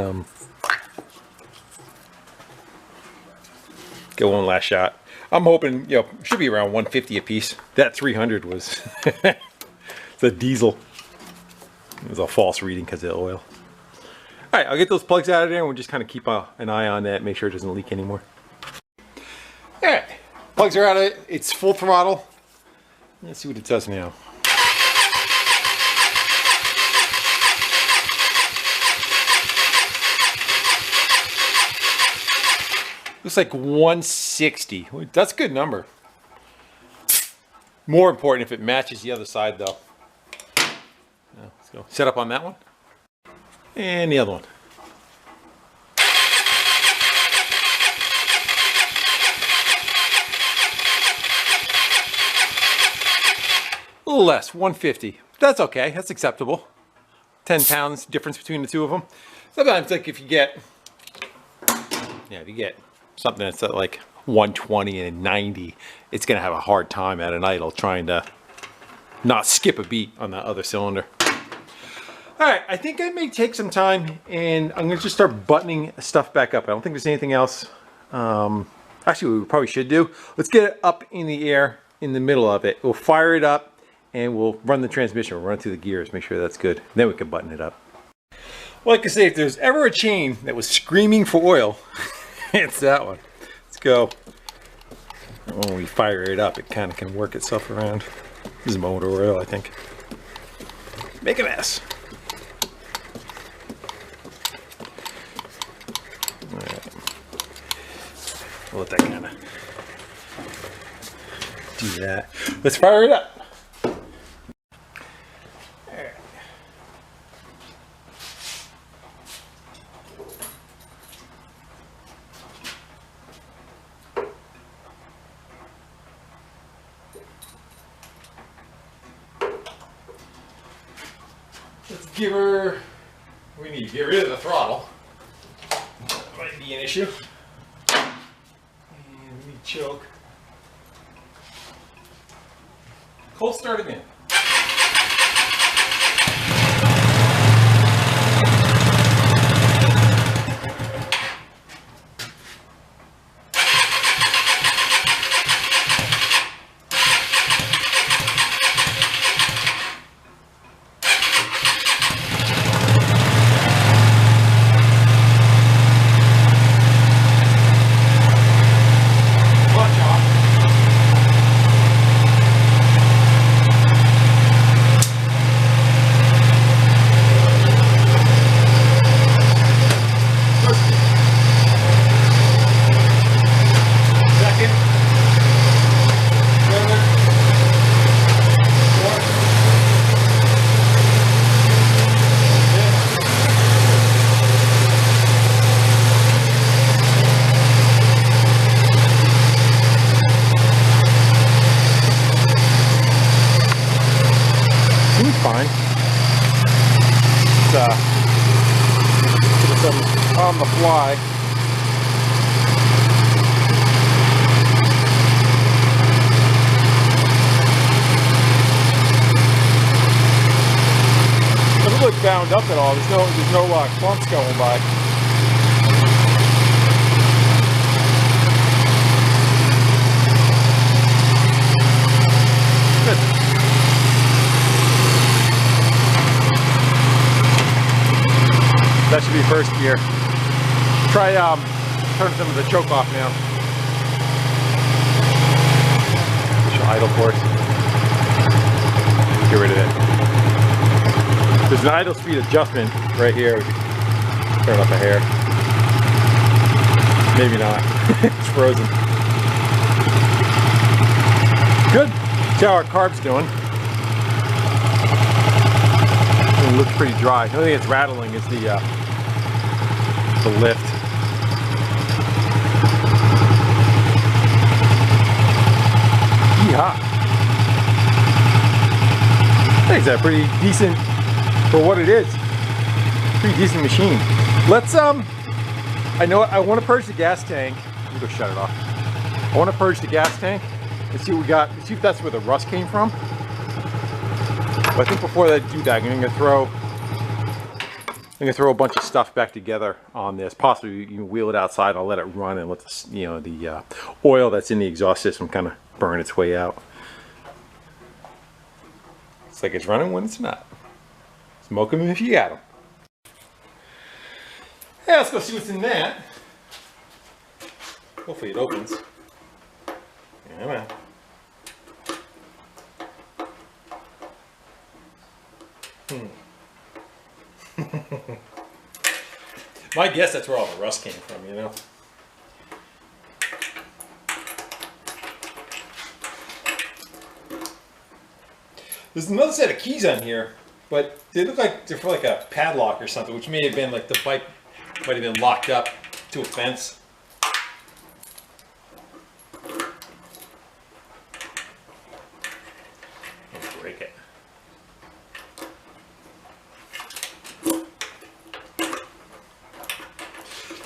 go one last shot. I'm hoping, it should be around 150 a piece. That 300 was it's a diesel. It was a false reading because of the oil. All right, I'll get those plugs out of there and we'll just kind of keep an eye on that, make sure it doesn't leak anymore. All right, plugs are out of it. It's full throttle. Let's see what it does now. Looks like 160. That's a good number. More important if it matches the other side though. Let's go set up on that one. And the other one. A little less, 150. That's okay, that's acceptable. 10 pounds difference between the two of them. Sometimes like if you get something that's at like 120 and 90, it's gonna have a hard time at an idle trying to not skip a beat on that other cylinder. All right, I think I may take some time and I'm gonna just start buttoning stuff back up. I don't think there's anything else. Actually, what we probably should do, let's get it up in the air in the middle of it. We'll fire it up and we'll run the transmission. We'll run through the gears, make sure that's good. Then we can button it up. Well, like I say, if there's ever a chain that was screaming for oil, it's that one. Let's go. When we fire it up, it kind of can work itself around. This is motor oil, I think. Make a mess. All right. We'll let that kind of do that. Let's fire it up. Let's give her, we need to get rid of the throttle. That might be an issue. And we choke. Cold start again. Fine. It's on the fly. Doesn't look bound up at all. There's no clumps going by. Good. That should be first gear. Try turn some of the choke off now. Idle force. Get rid of it. There's an idle speed adjustment right here. We can turn up a hair. Maybe not. It's frozen. Good. See how our carb's doing. It looks pretty dry. The only thing that's rattling is the lift. Yeehaw. think it's a pretty decent, for what it is, pretty decent machine. Let's, I know I want to purge the gas tank. Let me go shut it off. I want to purge the gas tank and see what we got, see if that's where the rust came from. But I think before I do that, I'm going to throw a bunch of stuff back together on this. Possibly you can wheel it outside. I'll let it run and let the, you know, the oil that's in the exhaust system kind of burn its way out. It's like it's running when it's not. Smoke them if you got them. Hey, let's go see what's in that. Hopefully it opens. Yeah, man. My guess that's where all the rust came from, you know. There's another set of keys on here, but they look like they're for like a padlock or something, which may have been like the bike might have been locked up to a fence. Let's break it.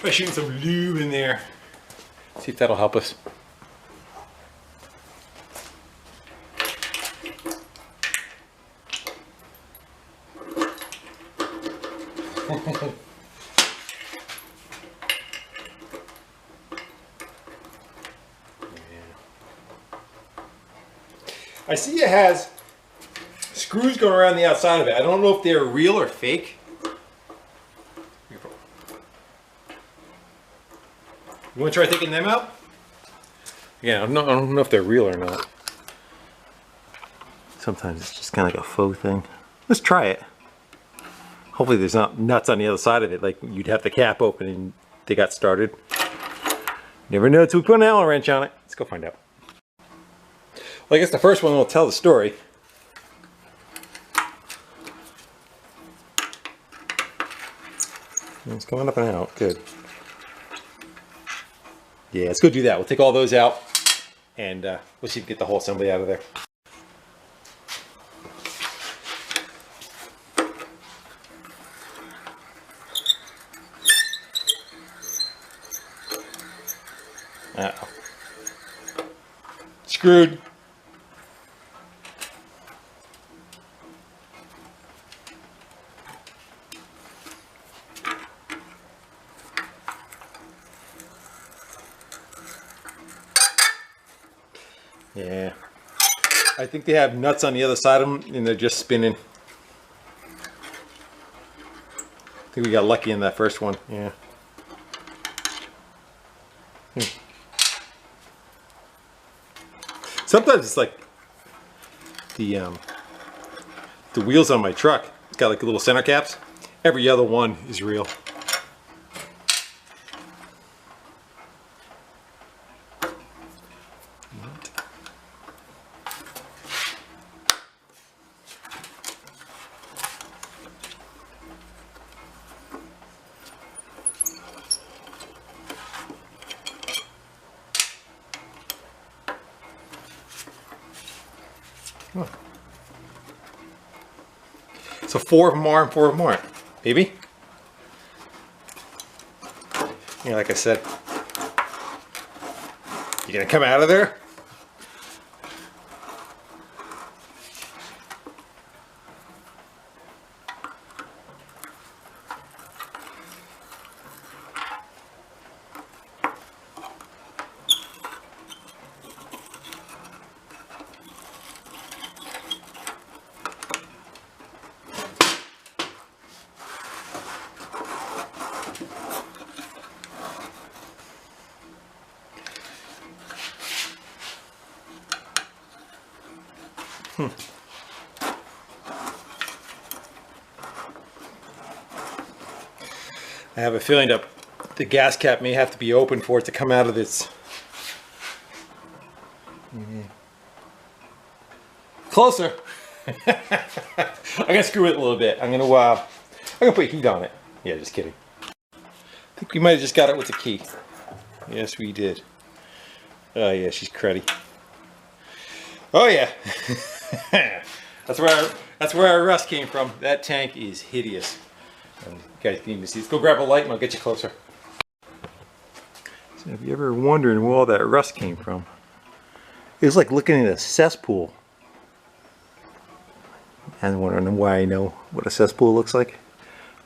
Try shooting some lube in there. See if that'll help us. I see it has screws going around the outside of it. I don't know if they're real or fake. You want to try taking them out? Yeah, I don't know if they're real or not. Sometimes it's just kind of like a faux thing. Let's try it. Hopefully there's not nuts on the other side of it, like you'd have the cap open and they got started. Never know until we put an Allen wrench on it. Let's go find out. Well, I guess the first one will tell the story. It's going up and out. Good. Yeah, let's go do that. We'll take all those out and we'll see if we can get the whole assembly out of there. Uh-oh. Screwed. Yeah. I think they have nuts on the other side of them and they're just spinning. I think we got lucky in that first one. Yeah. Sometimes it's like the wheels on my truck. It's got like little center caps. Every other one is real. Huh. So 4 of them are and 4 of them aren't. Maybe? Yeah, like I said. You gonna come out of there? I have a feeling that the gas cap may have to be open for it to come out of this. Closer. I'm gonna screw it a little bit. I'm gonna put heat on it. Yeah, just kidding. I think we might have just got it with the key. Yes, we did. Oh yeah, she's cruddy. Oh yeah. That's That's where our rust came from. That tank is hideous. And you guys can even see. Let's go grab a light and I'll get you closer. So if you're ever wondering where all that rust came from, it was like looking at a cesspool. And wondering why I know what a cesspool looks like.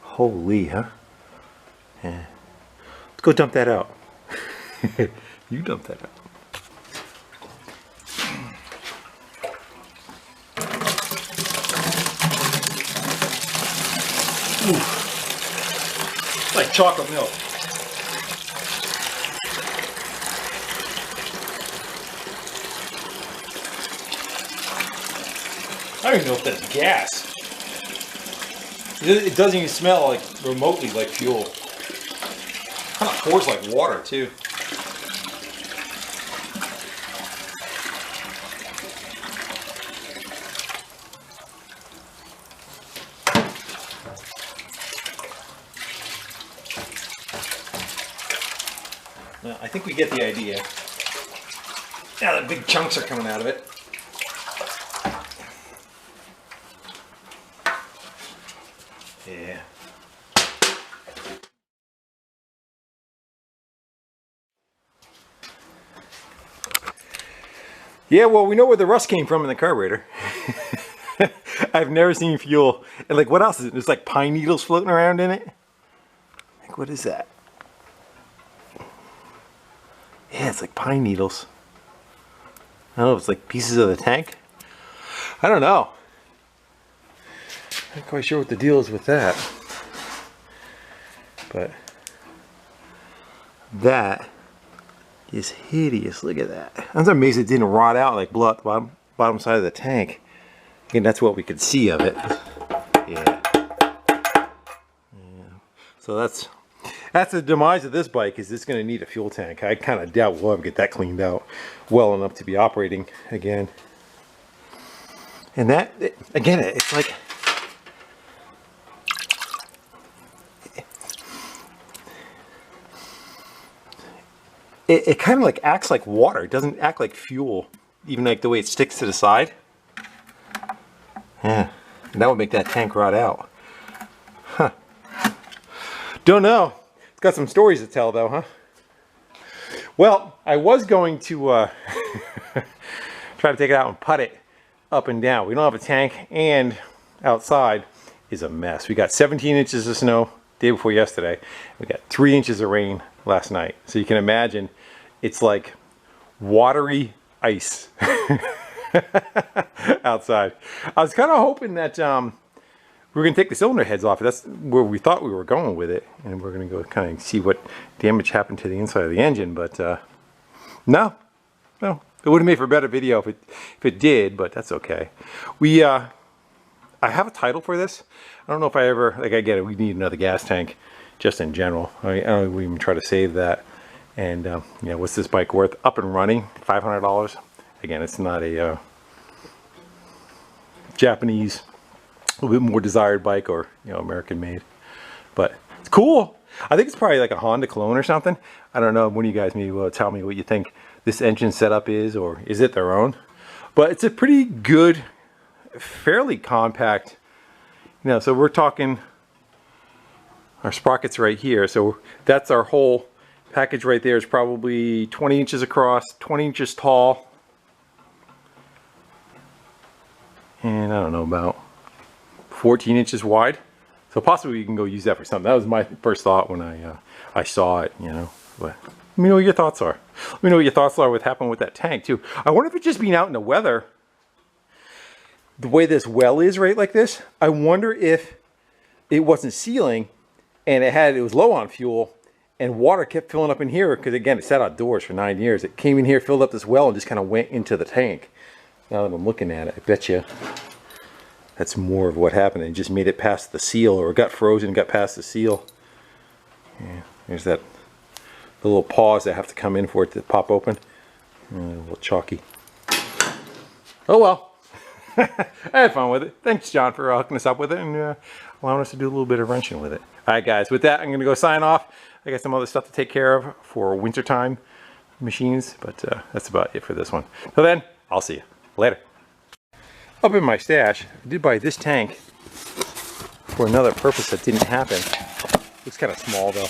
Holy, huh? Yeah. Let's go dump that out. You dump that out. Ooh. It's like chocolate milk. I don't even know if that's gas. It doesn't even smell like remotely like fuel. Kind of pours like water too. Well, I think we get the idea. Now the big chunks are coming out of it. Yeah. Yeah, well, we know where the rust came from in the carburetor. I've never seen fuel. And like, what else is it? There's like pine needles floating around in it. Like, what is that? Yeah, it's like pine needles. I don't know if it's like pieces of the tank. I don't know. Not quite sure what the deal is with that. But that is hideous. Look at that. I'm amazed it didn't rot out, like blow out the bottom side of the tank. Again, that's what we could see of it. Yeah. So that's the demise of this bike. Is it's going to need a fuel tank. I kind of doubt we'll ever get that cleaned out well enough to be operating again. And that, again, it's like, it kind of like acts like water. It doesn't act like fuel, even like the way it sticks to the side. Yeah, and that would make that tank rot out. Huh. Don't know. It's got some stories to tell though, huh? Well, I was going to try to take it out and put it up and down. We don't have a tank, and outside is a mess. We got 17 inches of snow day before yesterday. We got 3 inches of rain last night. So you can imagine it's like watery ice outside. I was kind of hoping that we were going to take the cylinder heads off. That's where we thought we were going with it. And we're going to go kind of see what damage happened to the inside of the engine. But no, it would have made for a better video if it did, but that's okay. I have a title for this. I don't know if I ever, like, I get it, we need another gas tank just in general. I don't even try to save that. And you know, what's this bike worth? Up and running, $500. Again, it's not a Japanese, a little bit more desired bike, or, you know, American made, but it's cool. I think it's probably like a Honda clone or something. I don't know. One of you guys maybe will tell me what you think this engine setup is, or is it their own? But it's a pretty good, fairly compact, you know, so we're talking our sprockets right here. So that's our whole package right there. Is probably 20 inches across, 20 inches tall, and I don't know, about 14 inches wide. So possibly you can go use that for something. That was my first thought when I saw it, you know. But let me know what your thoughts are. Let me know what your thoughts are with happening with that tank too. I wonder if it's just being out in the weather, the way this well is right like this. I wonder if it wasn't sealing and it was low on fuel, and water kept filling up in here, because again, it sat outdoors for 9 years. It came in here, filled up this well, and just kind of went into the tank. Now that I'm looking at it, I bet you that's more of what happened. It just made it past the seal, or it got frozen and got past the seal. Yeah, there's that the little pause that have to come in for it to pop open. A little chalky. Oh well. I had fun with it. Thanks, John, for hooking us up with it and allowing us to do a little bit of wrenching with it. All right, guys, with that, I'm going to go sign off. I got some other stuff to take care of for wintertime machines, but that's about it for this one. Till then, I'll see you later. up in my stash. I did buy this tank for another purpose that didn't happen. Looks kind of small though.